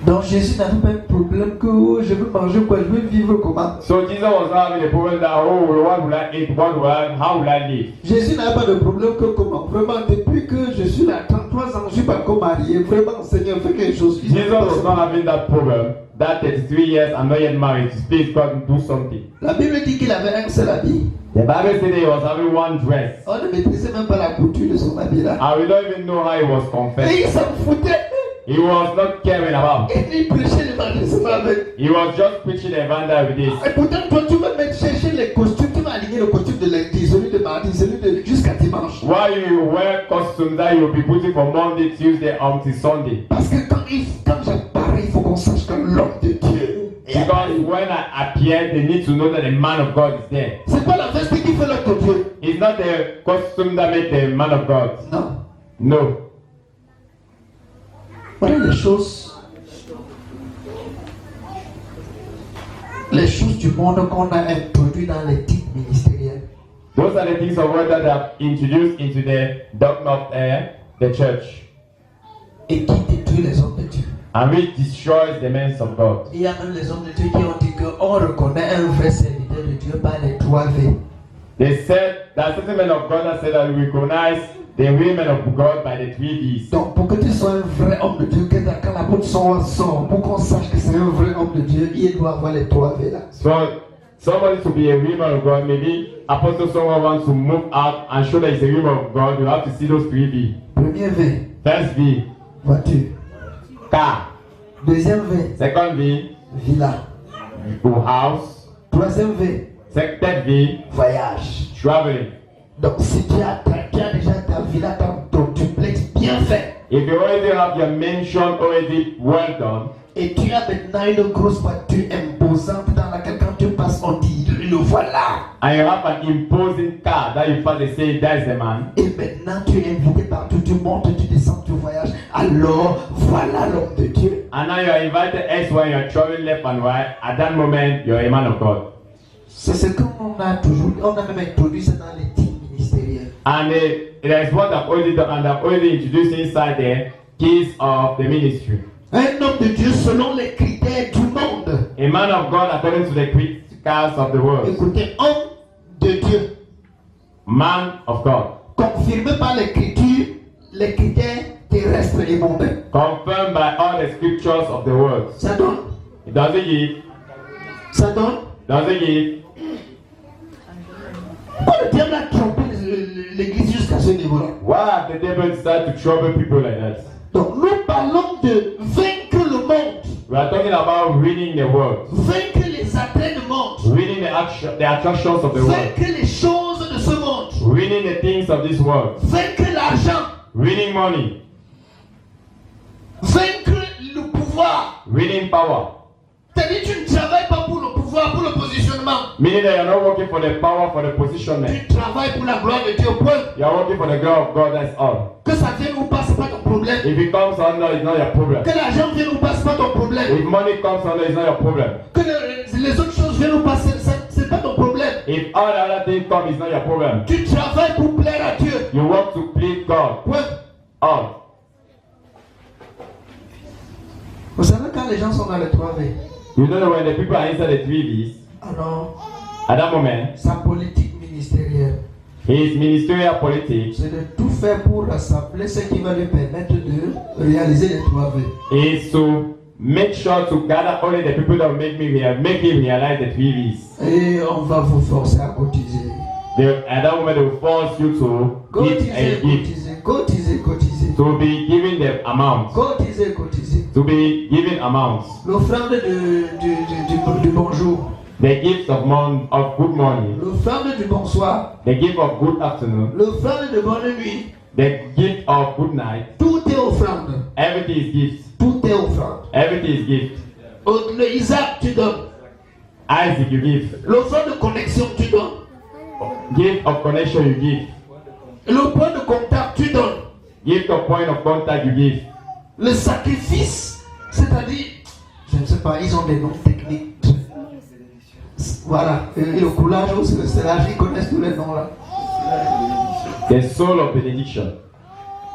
[SPEAKER 1] Donc Jésus n'avait pas un problème que oh, je veux manger quoi, je veux vivre comment.
[SPEAKER 3] So Jesus was not having a problem that, oh, what will I eat, how will I live?
[SPEAKER 1] Jésus n'avait pas de problème que comment. Vraiment, depuis que je suis là, 33 ans, je ne suis pas encore marié. Vraiment, Seigneur, fais quelque chose.
[SPEAKER 3] Jesus was not having that problem. That 33 years, I'm not yet married. Please God, do something.
[SPEAKER 1] La Bible dit qu'il avait un seul habit.
[SPEAKER 3] The Bible said that he was having one dress.
[SPEAKER 1] On ne maîtrisait même pas la couture de son habit là.
[SPEAKER 3] And we don't even know how he was
[SPEAKER 1] Et
[SPEAKER 3] confessed.
[SPEAKER 1] il s'en foutait.
[SPEAKER 3] He was not caring about.
[SPEAKER 1] Il prêchait l'évangile avec.
[SPEAKER 3] He was just preaching the evangel with this.
[SPEAKER 1] Et pourtant, toi, tu vas mettre chercher les costumes, tu vas aligner le costume de lundi, celui de mardi, celui de jusqu'à dimanche.
[SPEAKER 3] While you wear costumes that you will be putting from Monday, Tuesday until Sunday.
[SPEAKER 1] Parce que quand j'apparais, il faut qu'on sache que l'homme de Dieu est
[SPEAKER 3] Because
[SPEAKER 1] apparu.
[SPEAKER 3] when I appear, they need to know that the man of God is there.
[SPEAKER 1] C'est pas la veste qui fait l'homme de Dieu.
[SPEAKER 3] It's not the costume that makes the man of God.
[SPEAKER 1] Non.
[SPEAKER 3] No.
[SPEAKER 1] Voilà les choses du monde qu'on a introduit dans les titres ministériels.
[SPEAKER 3] Those are the things of God that are introduced into the dogma of the church.
[SPEAKER 1] Et qui détruit les hommes de Dieu.
[SPEAKER 3] And which destroys the men of God.
[SPEAKER 1] Il y a même les hommes de Dieu qui ont dit qu'on reconnaît un vrai serviteur de Dieu par les 3 V.
[SPEAKER 3] They said that certain men of God that said that we recognize the women of God by the 3 V's.
[SPEAKER 1] Donc pour que tu sois un vrai homme de Dieu, que quand la porte sort, pour qu'on sache que c'est un vrai homme de Dieu, il doit avoir les 3 V là.
[SPEAKER 3] So somebody to be a woman of God, maybe apostle someone wants to move out and show that he's a woman of God, you have to see those 3 V.
[SPEAKER 1] Premier V,
[SPEAKER 3] First V,
[SPEAKER 1] voiture.
[SPEAKER 3] car.
[SPEAKER 1] Deuxième V,
[SPEAKER 3] Second V,
[SPEAKER 1] villa.
[SPEAKER 3] house.
[SPEAKER 1] Troisième V,
[SPEAKER 3] Third V,
[SPEAKER 1] voyage.
[SPEAKER 3] traveling.
[SPEAKER 1] Donc si tu as déjà ta villa, ton duplex bien fait,
[SPEAKER 3] If you already have your mansion already well done,
[SPEAKER 1] et tu as maintenant une grosse voiture imposante dans laquelle quand tu passes, on dit le voilà.
[SPEAKER 3] and you have an imposing car that you finally say that's the man,
[SPEAKER 1] Et maintenant tu es invité partout, tu montes, tu descends, tu voyages. Alors voilà l'homme de Dieu.
[SPEAKER 3] and now you are invited elsewhere, you are traveling left and right, at that moment you are a man of God.
[SPEAKER 1] C'est ce qu'on a toujours, on a même introduit ça dans les teams ministériels.
[SPEAKER 3] And there's what I've already done, and I've already introduced inside the keys of the ministry.
[SPEAKER 1] Un homme de Dieu selon les critères du monde.
[SPEAKER 3] A man of God according to the critics of the world.
[SPEAKER 1] Écoutez, homme de Dieu,
[SPEAKER 3] Man of God.
[SPEAKER 1] confirmé par l'écriture, les critères terrestres et mondains.
[SPEAKER 3] Confirmed by all the scriptures of the world.
[SPEAKER 1] Ça donne,
[SPEAKER 3] It doesn't give.
[SPEAKER 1] ça donne.
[SPEAKER 3] Doesn't give.
[SPEAKER 1] Pourquoi le diable a trompé l'église jusqu'à ce niveau-là?
[SPEAKER 3] Why have the devil started to trouble people like that?
[SPEAKER 1] Donc nous parlons de vaincre le monde,
[SPEAKER 3] We are talking about winning the world.
[SPEAKER 1] vaincre les attraits du monde,
[SPEAKER 3] Winning the attractions of the world.
[SPEAKER 1] vaincre les choses de ce monde,
[SPEAKER 3] Winning the things of this world.
[SPEAKER 1] vaincre l'argent,
[SPEAKER 3] Winning money.
[SPEAKER 1] vaincre le pouvoir.
[SPEAKER 3] Winning power.
[SPEAKER 1] C'est-à-dire tu ne travailles pas pour le pouvoir, pour le positionnement.
[SPEAKER 3] Meaning that you're not working for the power, for the positionment.
[SPEAKER 1] Tu travailles pour la gloire de Dieu. Point.
[SPEAKER 3] You're working for the glory of God, that's all.
[SPEAKER 1] Que ça vienne ou pas, c'est pas ton problème.
[SPEAKER 3] If it comes under, it's not your problem.
[SPEAKER 1] Que l'argent vienne ou pas, c'est pas ton problème.
[SPEAKER 3] If money comes under, it's not your problem.
[SPEAKER 1] Que les autres choses viennent ou pas, c'est pas ton problème.
[SPEAKER 3] If all the other things come, it's not your problem.
[SPEAKER 1] Tu travailles pour plaire à Dieu.
[SPEAKER 3] You work to please God.
[SPEAKER 1] Point.
[SPEAKER 3] All.
[SPEAKER 1] Vous savez quand les gens sont dans les 3 V.
[SPEAKER 3] You don't know when the people are inside the 3 V's.
[SPEAKER 1] Ah non,
[SPEAKER 3] At that moment,
[SPEAKER 1] sa politique ministérielle,
[SPEAKER 3] his ministerial politics
[SPEAKER 1] c'est de tout faire pour rassembler ce qui va lui permettre de réaliser les 3 V.
[SPEAKER 3] is to make sure to gather only the people that will make him realize the 3 V's.
[SPEAKER 1] Et on va vous forcer à cotiser.
[SPEAKER 3] At that moment, they will force you to give a gift, to be giving the amounts, to be giving amounts,
[SPEAKER 1] L'offrande du bonjour,
[SPEAKER 3] the gifts of good morning,
[SPEAKER 1] l'offrande du bonsoir,
[SPEAKER 3] the gift of good afternoon,
[SPEAKER 1] l'offrande de bonne nuit.
[SPEAKER 3] the gift of good night.
[SPEAKER 1] Tout est offrande.
[SPEAKER 3] Everything is gift.
[SPEAKER 1] Tout est offrande.
[SPEAKER 3] Everything is gift.
[SPEAKER 1] Le Isaac, tu donnes.
[SPEAKER 3] Isaac, you give.
[SPEAKER 1] L'offrande de connexion, tu donnes.
[SPEAKER 3] Gift of connection, you give.
[SPEAKER 1] Le point de contact, tu donnes.
[SPEAKER 3] Gift of point of contact, you give.
[SPEAKER 1] Le sacrifice, c'est-à-dire, je ne sais pas, ils ont des noms techniques. Voilà. Et le coulage aussi, le scellage, ils connaissent tous les noms là.
[SPEAKER 3] The soul of benediction.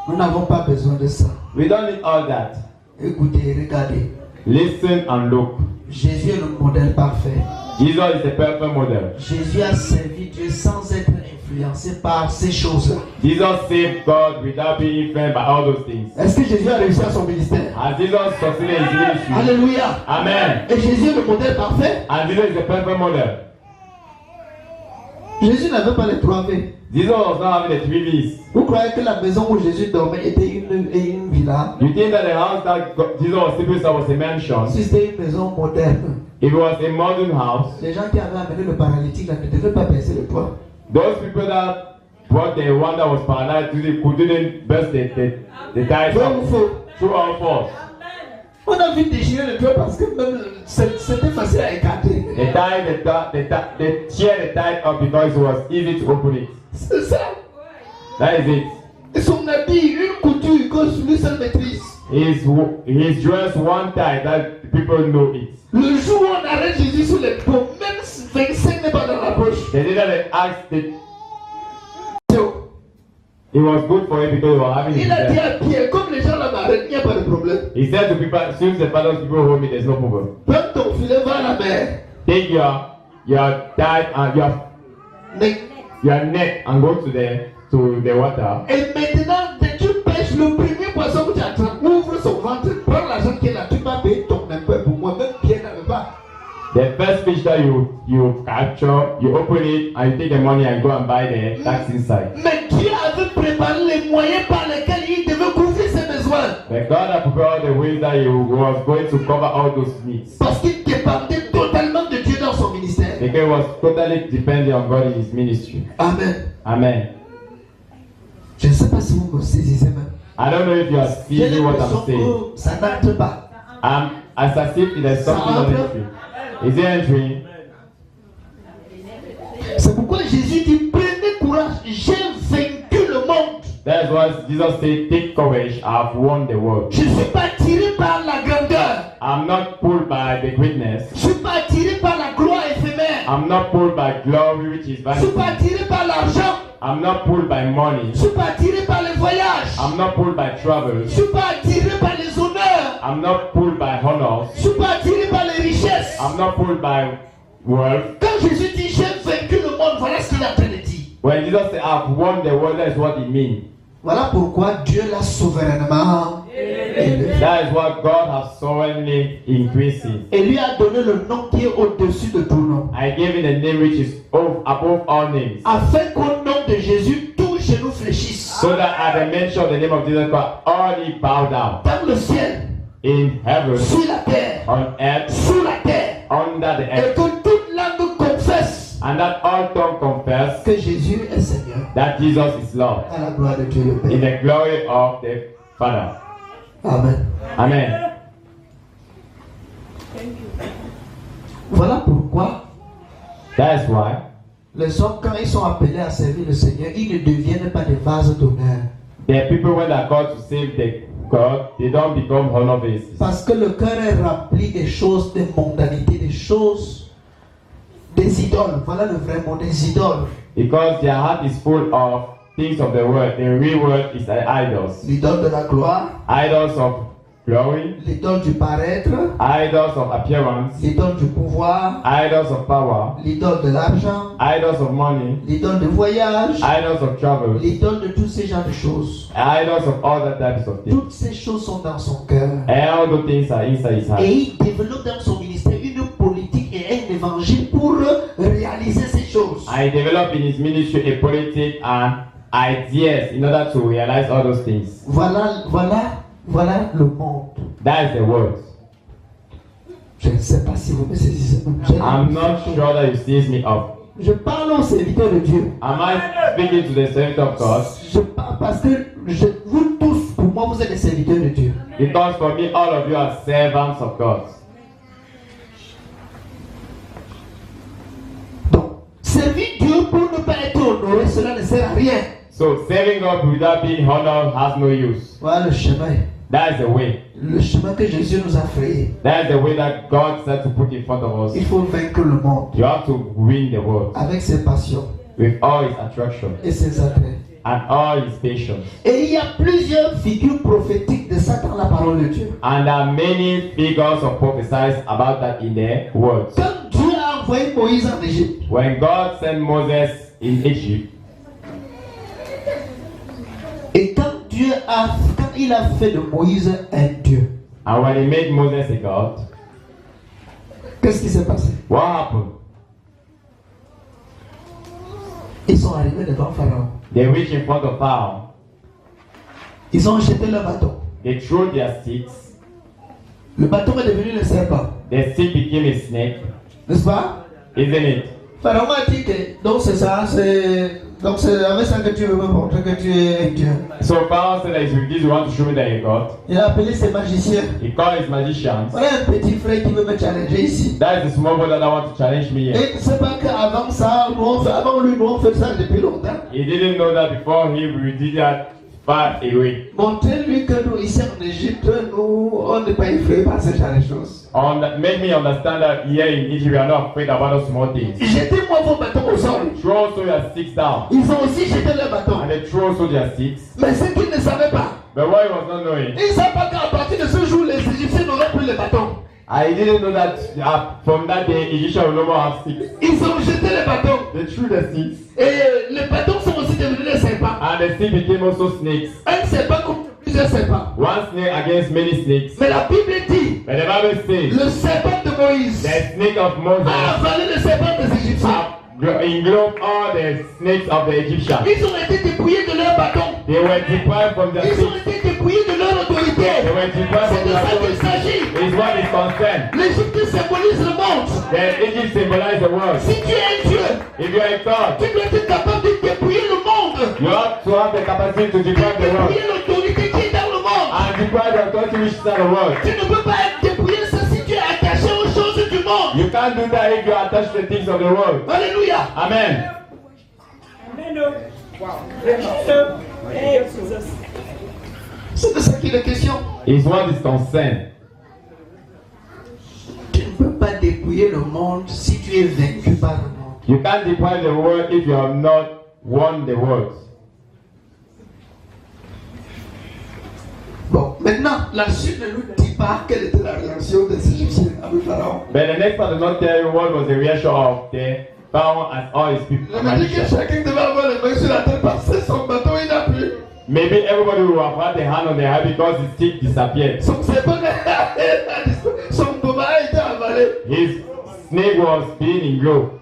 [SPEAKER 1] Nous n'avons pas besoin de ça.
[SPEAKER 3] We don't need all that.
[SPEAKER 1] Écoutez, regardez.
[SPEAKER 3] Listen and look.
[SPEAKER 1] Jésus est le modèle parfait.
[SPEAKER 3] Jesus is the perfect model.
[SPEAKER 1] Jésus a servi Dieu sans être influencé par ces choses-là.
[SPEAKER 3] Jesus saved God without being influenced by all those things.
[SPEAKER 1] Est-ce que Jésus a réussi à son ministère?
[SPEAKER 3] Has Jesus succeeded in his ministry?
[SPEAKER 1] Alléluia.
[SPEAKER 3] Amen.
[SPEAKER 1] Et Jésus est le modèle parfait.
[SPEAKER 3] And Jesus is the perfect model.
[SPEAKER 1] Jésus n'avait pas les 3 V.
[SPEAKER 3] Jesus was not having the 3 V's.
[SPEAKER 1] Vous croyez que la maison où Jésus dormait était une villa?
[SPEAKER 3] You think that the house that Jesus was sleeping in was a mansion?
[SPEAKER 1] Si c'était une maison moderne,
[SPEAKER 3] If it was a modern house,
[SPEAKER 1] les gens qui avaient amené le paralytique là ne devaient pas baisser le toit.
[SPEAKER 3] those people that brought the one that was paralyzed couldn't burst the tires
[SPEAKER 1] Vrai ou faux?
[SPEAKER 3] through all force.
[SPEAKER 1] On a vu déchirer le toit parce que même c'était facile à écarter.
[SPEAKER 3] They tear the tire up because it was easy to open it.
[SPEAKER 1] C'est ça.
[SPEAKER 3] That is it.
[SPEAKER 1] Et son habit, une couture que lui seul maîtrise.
[SPEAKER 3] He's just one tie that people know it.
[SPEAKER 1] Le jour où on arrête Jésus sur les peaux, même 25 n'est pas dans la poche.
[SPEAKER 3] They didn't ask it. It was good for him because they were having
[SPEAKER 1] Il a dit
[SPEAKER 3] it.
[SPEAKER 1] à Pierre, comme les gens là m'arrêtent, il n'y a pas de problème.
[SPEAKER 3] He said to people, since the fathers people hold me, there's no problem.
[SPEAKER 1] Prends ton filet, va à la mer.
[SPEAKER 3] Take your tie and your net and go to the water.
[SPEAKER 1] Et maintenant, dès que tu pêches le premier poisson que tu attrapes, ouvre son ventre, prends l'argent qui est là, tu vas payer ton impôt pour moi. Même Pierre n'avait pas.
[SPEAKER 3] The first fish that you capture, you open it and you take the money and go and buy the tax inside.
[SPEAKER 1] Mais Dieu avait préparé les moyens par lesquels il devait couvrir ses besoins.
[SPEAKER 3] But God had prepared the ways that He was going to cover all those needs.
[SPEAKER 1] Parce qu'il dépendait totalement de Dieu dans son ministère.
[SPEAKER 3] Because he was totally dependent on God in His ministry.
[SPEAKER 1] Amen.
[SPEAKER 3] Amen.
[SPEAKER 1] Je ne sais pas si vous me saisissez même.
[SPEAKER 3] I don't know if you are
[SPEAKER 1] J'ai
[SPEAKER 3] seeing what I'm
[SPEAKER 1] l'impression
[SPEAKER 3] saying.
[SPEAKER 1] que ça n'entre pas.
[SPEAKER 3] As if there's something on the tree. Is it entering?
[SPEAKER 1] C'est pourquoi Jésus dit, prenez courage, j'ai vaincu le monde.
[SPEAKER 3] That's why Jesus said, take courage, I've won the world.
[SPEAKER 1] Je ne suis pas attiré par la grandeur.
[SPEAKER 3] I'm not pulled by the greatness.
[SPEAKER 1] Je ne suis pas attiré par la gloire éphémère.
[SPEAKER 3] I'm not pulled by glory which is
[SPEAKER 1] Je ne suis pas
[SPEAKER 3] vanity.
[SPEAKER 1] attiré par l'argent.
[SPEAKER 3] I'm not pulled by money.
[SPEAKER 1] Je ne suis pas attiré par les voyages.
[SPEAKER 3] I'm not pulled by
[SPEAKER 1] Je
[SPEAKER 3] travel.
[SPEAKER 1] ne suis pas attiré par les honneurs.
[SPEAKER 3] I'm not pulled by honors.
[SPEAKER 1] Je ne suis pas attiré par les richesses.
[SPEAKER 3] I'm not pulled by wealth.
[SPEAKER 1] Quand Jésus dit j'ai vaincu le monde, voilà ce qu'il est en train de dire.
[SPEAKER 3] When Jesus said, I've won the world, that's what it means.
[SPEAKER 1] Voilà pourquoi Dieu l'a souverainement élevé.
[SPEAKER 3] That is what God has sovereignly increased him.
[SPEAKER 1] Et lui a donné le nom qui est au-dessus de tout nom.
[SPEAKER 3] I gave him the name which is above all names.
[SPEAKER 1] Afin qu'au nom de Jésus, tous genoux fléchissent.
[SPEAKER 3] So that at the mention of the name of Jesus Christ, all knee bow down.
[SPEAKER 1] Dans le ciel,
[SPEAKER 3] In heaven,
[SPEAKER 1] sur la terre,
[SPEAKER 3] on earth,
[SPEAKER 1] sous la terre.
[SPEAKER 3] under the
[SPEAKER 1] Et
[SPEAKER 3] earth.
[SPEAKER 1] que toute langue confesse
[SPEAKER 3] And that all tongue confess
[SPEAKER 1] que Jésus est Seigneur.
[SPEAKER 3] that Jesus is Lord.
[SPEAKER 1] À la gloire de Dieu le
[SPEAKER 3] In
[SPEAKER 1] Père.
[SPEAKER 3] the glory of the Father.
[SPEAKER 1] Amen.
[SPEAKER 3] Amen.
[SPEAKER 1] Voilà pourquoi
[SPEAKER 3] That's why
[SPEAKER 1] les hommes, quand ils sont appelés à servir le Seigneur, ils ne deviennent pas des vases d'honneur.
[SPEAKER 3] the people, when they are called to save the God, they don't become honor vases.
[SPEAKER 1] Parce que le cœur est rempli des choses de mondanité, des choses, des idoles. Voilà le vrai mot, des idoles.
[SPEAKER 3] Because their heart is full of things of the world. The real world is the idols.
[SPEAKER 1] L'idole de la gloire,
[SPEAKER 3] Idols of glory,
[SPEAKER 1] l'idole du paraître,
[SPEAKER 3] idols of appearance,
[SPEAKER 1] l'idole du pouvoir,
[SPEAKER 3] idols of power,
[SPEAKER 1] l'idole de l'argent,
[SPEAKER 3] idols of money,
[SPEAKER 1] l'idole de voyage,
[SPEAKER 3] idols of travel,
[SPEAKER 1] l'idole de tous ces genres de choses.
[SPEAKER 3] idols of all that types of things.
[SPEAKER 1] Toutes ces choses sont dans son cœur.
[SPEAKER 3] All the things are inside his heart.
[SPEAKER 1] Et il développe dans son ministère une politique et un évangile pour réaliser ces choses.
[SPEAKER 3] I developed in his ministry a politic and ideas in order to realize all those things.
[SPEAKER 1] Voilà le monde.
[SPEAKER 3] That is the word.
[SPEAKER 1] Je ne sais pas si vous me saisissez.
[SPEAKER 3] I'm not sure that you seize me up.
[SPEAKER 1] Je parle aux serviteurs de Dieu.
[SPEAKER 3] Am I speaking to the servant of God?
[SPEAKER 1] Je parle parce que vous tous, pour moi, vous êtes des serviteurs de Dieu.
[SPEAKER 3] Because for me, all of you are servants of God.
[SPEAKER 1] Donc, servir Dieu pour ne pas être honoré, cela ne sert à rien.
[SPEAKER 3] So serving God without being honored has no use.
[SPEAKER 1] Voilà le chemin.
[SPEAKER 3] That is the way.
[SPEAKER 1] Le chemin que Jésus nous a frayé.
[SPEAKER 3] That is the way that God said to put in front of us.
[SPEAKER 1] Il faut vaincre le monde
[SPEAKER 3] You have to win the world
[SPEAKER 1] avec ses passions
[SPEAKER 3] with all its attraction
[SPEAKER 1] et ses attraits.
[SPEAKER 3] and all its patience.
[SPEAKER 1] Et il y a plusieurs figures prophétiques de ça dans la parole de Dieu.
[SPEAKER 3] And there are many figures of prophesies about that in the words.
[SPEAKER 1] Quand Dieu a envoyé Moïse en Égypte,
[SPEAKER 3] When God sent Moses in Egypt,
[SPEAKER 1] et quand il a fait de Moïse un Dieu,
[SPEAKER 3] and when he made Moses a God,
[SPEAKER 1] qu'est-ce qui s'est passé?
[SPEAKER 3] what happened?
[SPEAKER 1] Ils sont arrivés devant Pharaon.
[SPEAKER 3] They reached in front of Pharaoh.
[SPEAKER 1] Ils ont jeté le bâton.
[SPEAKER 3] They threw their sticks.
[SPEAKER 1] Le bâton est devenu le serpent.
[SPEAKER 3] The stick became a snake,
[SPEAKER 1] N'est-ce pas?
[SPEAKER 3] isn't it?
[SPEAKER 1] Pharaon a dit que donc c'est ça, donc c'est avec ça que tu veux me montrer que tu es Dieu.
[SPEAKER 3] So Pharaoh said that it's with this you want to show me that you're God.
[SPEAKER 1] Il a appelé ses magiciens.
[SPEAKER 3] He called his magicians.
[SPEAKER 1] Voilà un petit frère qui veut me challenger ici.
[SPEAKER 3] That is the small brother that want to challenge me here.
[SPEAKER 1] Et tu ne sais pas qu'avant ça, avant lui, nous on fait ça depuis longtemps.
[SPEAKER 3] He didn't know that before we did that far away.
[SPEAKER 1] Montrez-lui que nous, ici en Égypte, nous, on n'est pas effrayés par ce genre de choses.
[SPEAKER 3] Make me understand that here in Egypt we are not afraid about those small things.
[SPEAKER 1] Jetez-moi vos bâtons au sol.
[SPEAKER 3] Throw also your sticks down.
[SPEAKER 1] Ils ont aussi jeté leurs bâtons.
[SPEAKER 3] And they throw also their sticks.
[SPEAKER 1] Mais ce qu'ils ne savaient pas,
[SPEAKER 3] But what he was not knowing,
[SPEAKER 1] ils ne savaient pas qu'à partir de ce jour, les Égyptiens n'auraient plus les bâtons.
[SPEAKER 3] I didn't know that from that day Egyptians will no more have sticks.
[SPEAKER 1] Ils ont jeté les bâtons.
[SPEAKER 3] They threw the sticks.
[SPEAKER 1] Et les bâtons sont aussi devenus des serpents.
[SPEAKER 3] And the stick became also snakes.
[SPEAKER 1] Un serpent contre plusieurs serpents.
[SPEAKER 3] One snake against many snakes.
[SPEAKER 1] Mais la Bible dit,
[SPEAKER 3] But the Bible says
[SPEAKER 1] le serpent de Moïse
[SPEAKER 3] the snake of
[SPEAKER 1] a
[SPEAKER 3] Moses
[SPEAKER 1] avalé le serpent des Égyptiens.
[SPEAKER 3] englobed all the snakes of the Egyptians.
[SPEAKER 1] Ils ont été dépouillés de leur bâton.
[SPEAKER 3] They were deprived from their
[SPEAKER 1] Ils ont
[SPEAKER 3] sticks.
[SPEAKER 1] été dépouillés de leur autorité.
[SPEAKER 3] They were deprived
[SPEAKER 1] C'est
[SPEAKER 3] from
[SPEAKER 1] de
[SPEAKER 3] their
[SPEAKER 1] ça qu'il
[SPEAKER 3] authority.
[SPEAKER 1] s'agit.
[SPEAKER 3] Is what is concerned.
[SPEAKER 1] L'Égypte symbolise le monde.
[SPEAKER 3] The Egypt symbolizes the world.
[SPEAKER 1] Si tu es un Dieu,
[SPEAKER 3] If you are a God,
[SPEAKER 1] tu dois être capable de dépouiller le monde.
[SPEAKER 3] you have to have the capacity to deprive the world
[SPEAKER 1] Dépouiller l'autorité qui est dans le monde.
[SPEAKER 3] and deprive the authority which is in the world.
[SPEAKER 1] Tu ne peux pas être dépouillé ça si tu es attaché aux choses du monde.
[SPEAKER 3] You can't do that if you are attached to the things of the world.
[SPEAKER 1] Alléluia.
[SPEAKER 3] Amen.
[SPEAKER 1] C'est de ça qu'il est question.
[SPEAKER 3] Is what is concerned.
[SPEAKER 1] Tu ne peux pas dépouiller le monde si tu es vaincu par le monde.
[SPEAKER 3] You can't deprive the world if you have not won the world.
[SPEAKER 1] Bon, maintenant, la suite ne nous dit pas quelle était la réaction des Égyptiens avec Pharaon.
[SPEAKER 3] But the next part does not tell you what was the reaction of the Pharaoh and all his people.
[SPEAKER 1] Je me dis que chacun devait avoir les mains sur la tête parce que son bâton il n'a plus.
[SPEAKER 3] Maybe everybody will have had their hand on their head because his stick disappeared.
[SPEAKER 1] Son serpent, son boma a été avalé.
[SPEAKER 3] His snake was being englobed.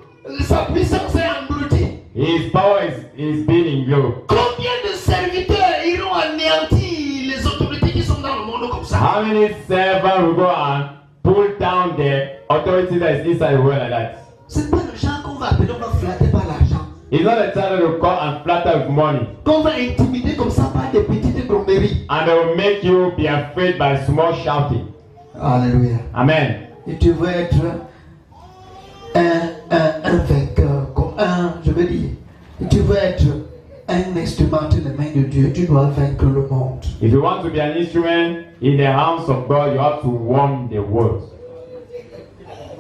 [SPEAKER 1] Sa puissance est engloutie.
[SPEAKER 3] His power is being englobed.
[SPEAKER 1] Combien de serviteurs iront anéantir les autorités qui sont dans le monde comme ça?
[SPEAKER 3] How many servants will go and pull down the authority that is inside the world like that?
[SPEAKER 1] C'est pas le genre qu'on va appeler, on va flatter par l'argent.
[SPEAKER 3] It's not a time to call and flatter with money.
[SPEAKER 1] Qu'on va intimider comme ça par des petites grommeries.
[SPEAKER 3] And they will make you be afraid by small shouting.
[SPEAKER 1] Alléluia.
[SPEAKER 3] Amen.
[SPEAKER 1] Et tu veux être un vainqueur, je veux dire, et tu veux être un instrument dans les mains de Dieu, tu dois vaincre le monde.
[SPEAKER 3] If you want to be an instrument in the hands of God, you have to won the world.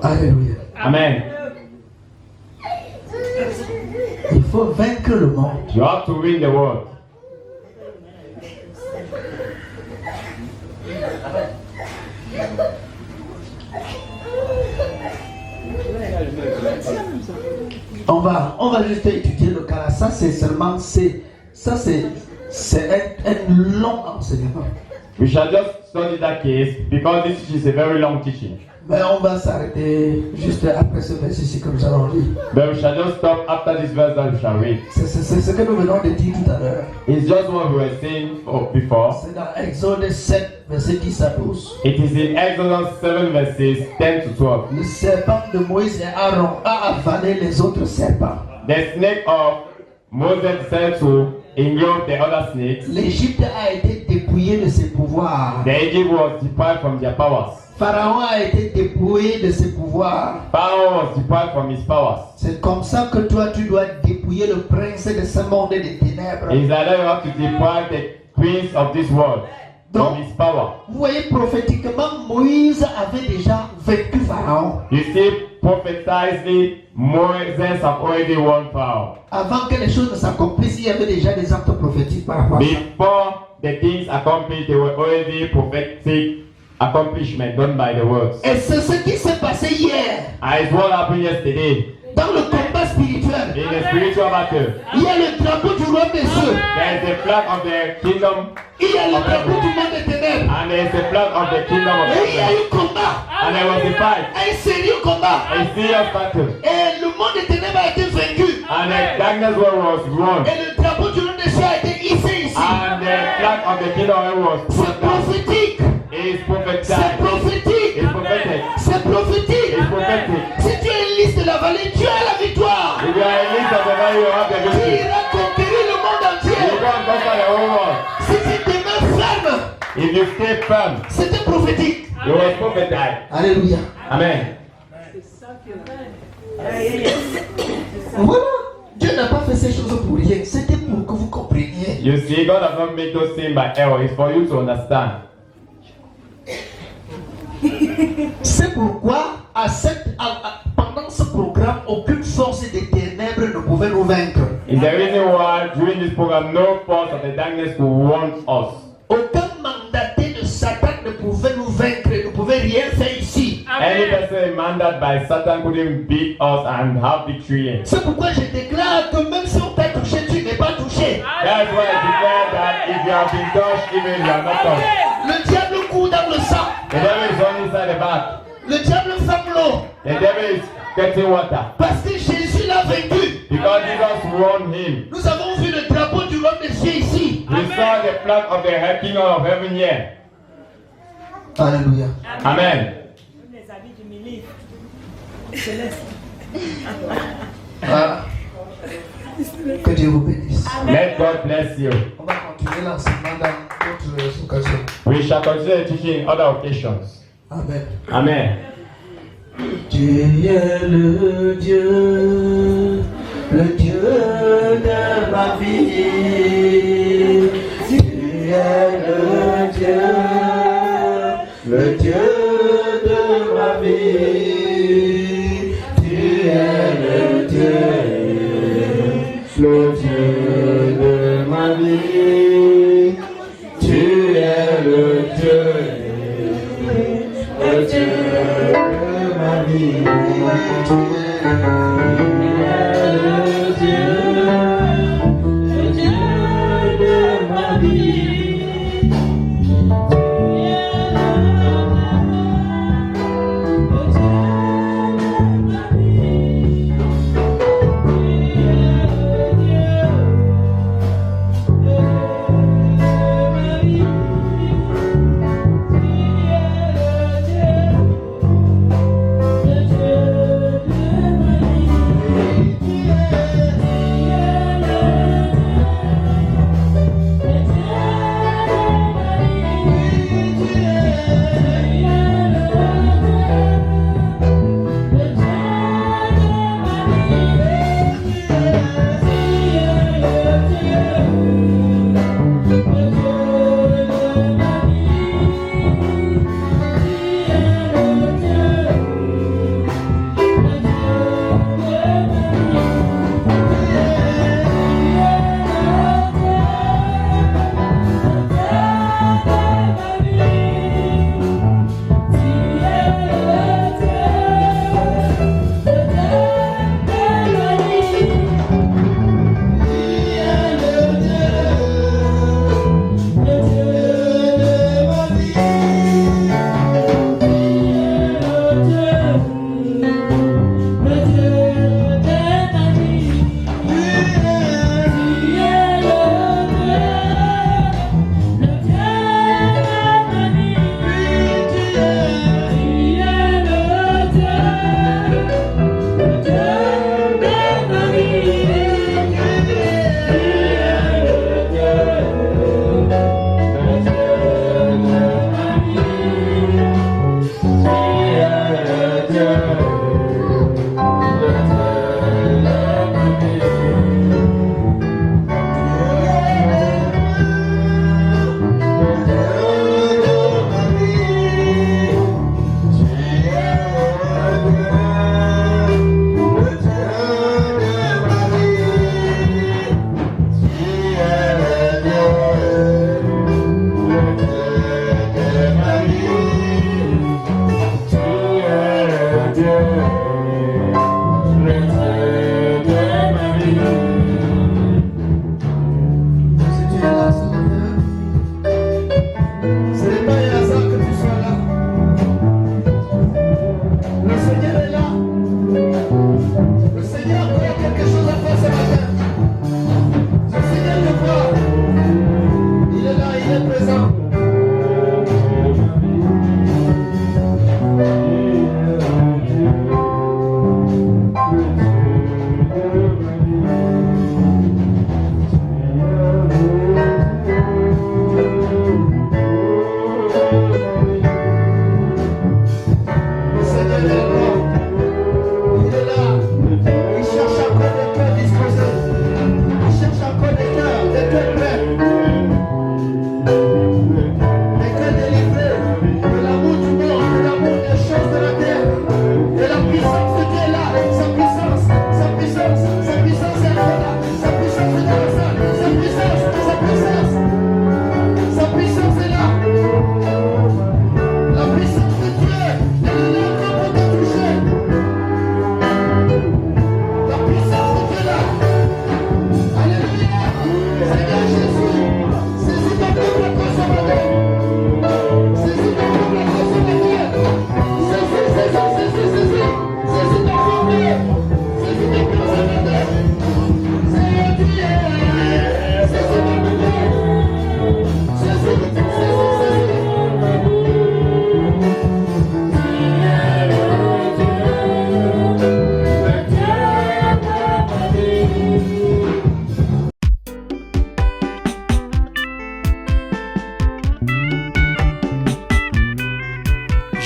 [SPEAKER 1] Alléluia.
[SPEAKER 3] Amen.
[SPEAKER 1] Il faut vaincre le monde.
[SPEAKER 3] You have to win the world.
[SPEAKER 1] On va juste étudier le cas là. Ça c'est seulement c'est un long enseignement.
[SPEAKER 3] We shall just study that case because this is a very long teaching.
[SPEAKER 1] Mais on va s'arrêter juste après ce verset-ci que nous allons lire.
[SPEAKER 3] But we shall just stop after this verse that we shall read.
[SPEAKER 1] C'est ce que nous venons de dire tout à l'heure.
[SPEAKER 3] It's just what we were saying before.
[SPEAKER 1] C'est dans Exode 7, verset 10 à 12.
[SPEAKER 3] It is in Exodus 7 verses 10 to 12.
[SPEAKER 1] Le serpent de Moïse et Aaron a avalé les autres serpents.
[SPEAKER 3] The snake of Moses said to engulf the other snakes.
[SPEAKER 1] L'Égypte a été dépouillée de ses pouvoirs.
[SPEAKER 3] The Egypt was deprived from their powers.
[SPEAKER 1] Pharaon a été dépouillé de ses pouvoirs.
[SPEAKER 3] Pharaoh was deprived from his powers.
[SPEAKER 1] C'est comme ça que toi tu dois dépouiller le prince de ce monde des ténèbres.
[SPEAKER 3] It's like you have to deprive the prince of this world from his power.
[SPEAKER 1] Vous voyez, prophétiquement, Moïse avait déjà vaincu Pharaon.
[SPEAKER 3] You see, prophetically, Moses have already won Pharaoh.
[SPEAKER 1] Avant que les choses ne s'accomplissent, il y avait déjà des actes prophétiques par rapport à ça.
[SPEAKER 3] Before the things accomplished, there were already prophetic accomplishment done by the words.
[SPEAKER 1] Et c'est ce qui s'est passé hier.
[SPEAKER 3] As what happened yesterday
[SPEAKER 1] Dans le combat spirituel,
[SPEAKER 3] in the spiritual battle.
[SPEAKER 1] il y a le drapeau du roi des cieux.
[SPEAKER 3] There is the flag of the kingdom
[SPEAKER 1] Il y a le
[SPEAKER 3] of
[SPEAKER 1] drapeau
[SPEAKER 3] heaven.
[SPEAKER 1] du monde des ténèbres.
[SPEAKER 3] And there is the flag of the kingdom of
[SPEAKER 1] Et il y a
[SPEAKER 3] heaven.
[SPEAKER 1] eu combat.
[SPEAKER 3] And there was a fight,
[SPEAKER 1] Un sérieux combat.
[SPEAKER 3] a serious battle.
[SPEAKER 1] Et le monde des ténèbres a été vaincu.
[SPEAKER 3] And the darkness world was won.
[SPEAKER 1] Et le drapeau du monde des cieux a été hissé ici.
[SPEAKER 3] And the flag of the kingdom of heaven was
[SPEAKER 1] C'est
[SPEAKER 3] put down.
[SPEAKER 1] prophétique.
[SPEAKER 3] It is
[SPEAKER 1] C'est
[SPEAKER 3] prophesied.
[SPEAKER 1] prophétique.
[SPEAKER 3] It's prophetic.
[SPEAKER 1] C'est prophétique.
[SPEAKER 3] It's prophetic.
[SPEAKER 1] Si tu es une liste de la vallée, tu as la victoire.
[SPEAKER 3] If you are a list of the value, you have the
[SPEAKER 1] Tu
[SPEAKER 3] victory.
[SPEAKER 1] iras conquérir le monde
[SPEAKER 3] You
[SPEAKER 1] entier.
[SPEAKER 3] go and conquer the whole world.
[SPEAKER 1] Si tu demeures ferme,
[SPEAKER 3] If you stay firm,
[SPEAKER 1] c'était prophétique.
[SPEAKER 3] you will prophesy.
[SPEAKER 1] Alléluia.
[SPEAKER 3] Amen.
[SPEAKER 1] Voilà. Dieu n'a pas fait ces choses pour rien. C'était pour que vous compreniez.
[SPEAKER 3] You see, God has not made those things by error. It's for you to understand.
[SPEAKER 1] C'est pourquoi pendant ce programme, aucune force des ténèbres ne pouvait nous vaincre.
[SPEAKER 3] It's the reason why during this program, no force of the darkness will want us.
[SPEAKER 1] Aucun mandaté de Satan ne pouvait nous vaincre, ne pouvait rien faire ici.
[SPEAKER 3] Any person mandated by Satan couldn't beat us and have victory. In.
[SPEAKER 1] C'est pourquoi je déclare que même si on t'a touché, tu n'es pas touché.
[SPEAKER 3] That's why I declare that if you have been touched, even you are not touched.
[SPEAKER 1] Le diable court dans le sang.
[SPEAKER 3] The devil is on inside the back.
[SPEAKER 1] Le diable ferme l'eau.
[SPEAKER 3] The devil is getting water.
[SPEAKER 1] Parce que Jésus l'a vaincu.
[SPEAKER 3] Because Jesus won him.
[SPEAKER 1] Nous avons vu le drapeau du roi des cieux ici.
[SPEAKER 3] We saw the flag of the kingdom of heaven here.
[SPEAKER 1] Alléluia.
[SPEAKER 3] Amen.
[SPEAKER 1] Voilà. Que Dieu vous bénisse.
[SPEAKER 3] Let God bless you.
[SPEAKER 1] On va continuer l'enseignement dans d'autres occasions.
[SPEAKER 3] We shall continue the teaching in other occasions.
[SPEAKER 1] Amen.
[SPEAKER 3] Amen.
[SPEAKER 1] Tu es le Dieu de ma vie. Tu es le Dieu de ma vie. Tu es le Dieu de ma vie. Tu es le Dieu de ma vie.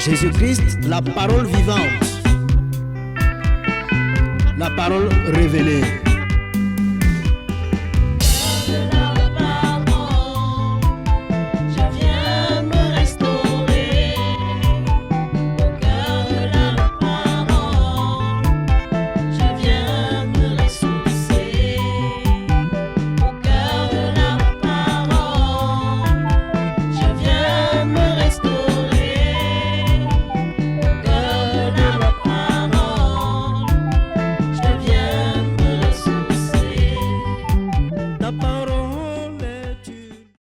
[SPEAKER 4] Jésus-Christ, la parole vivante, la parole révélée.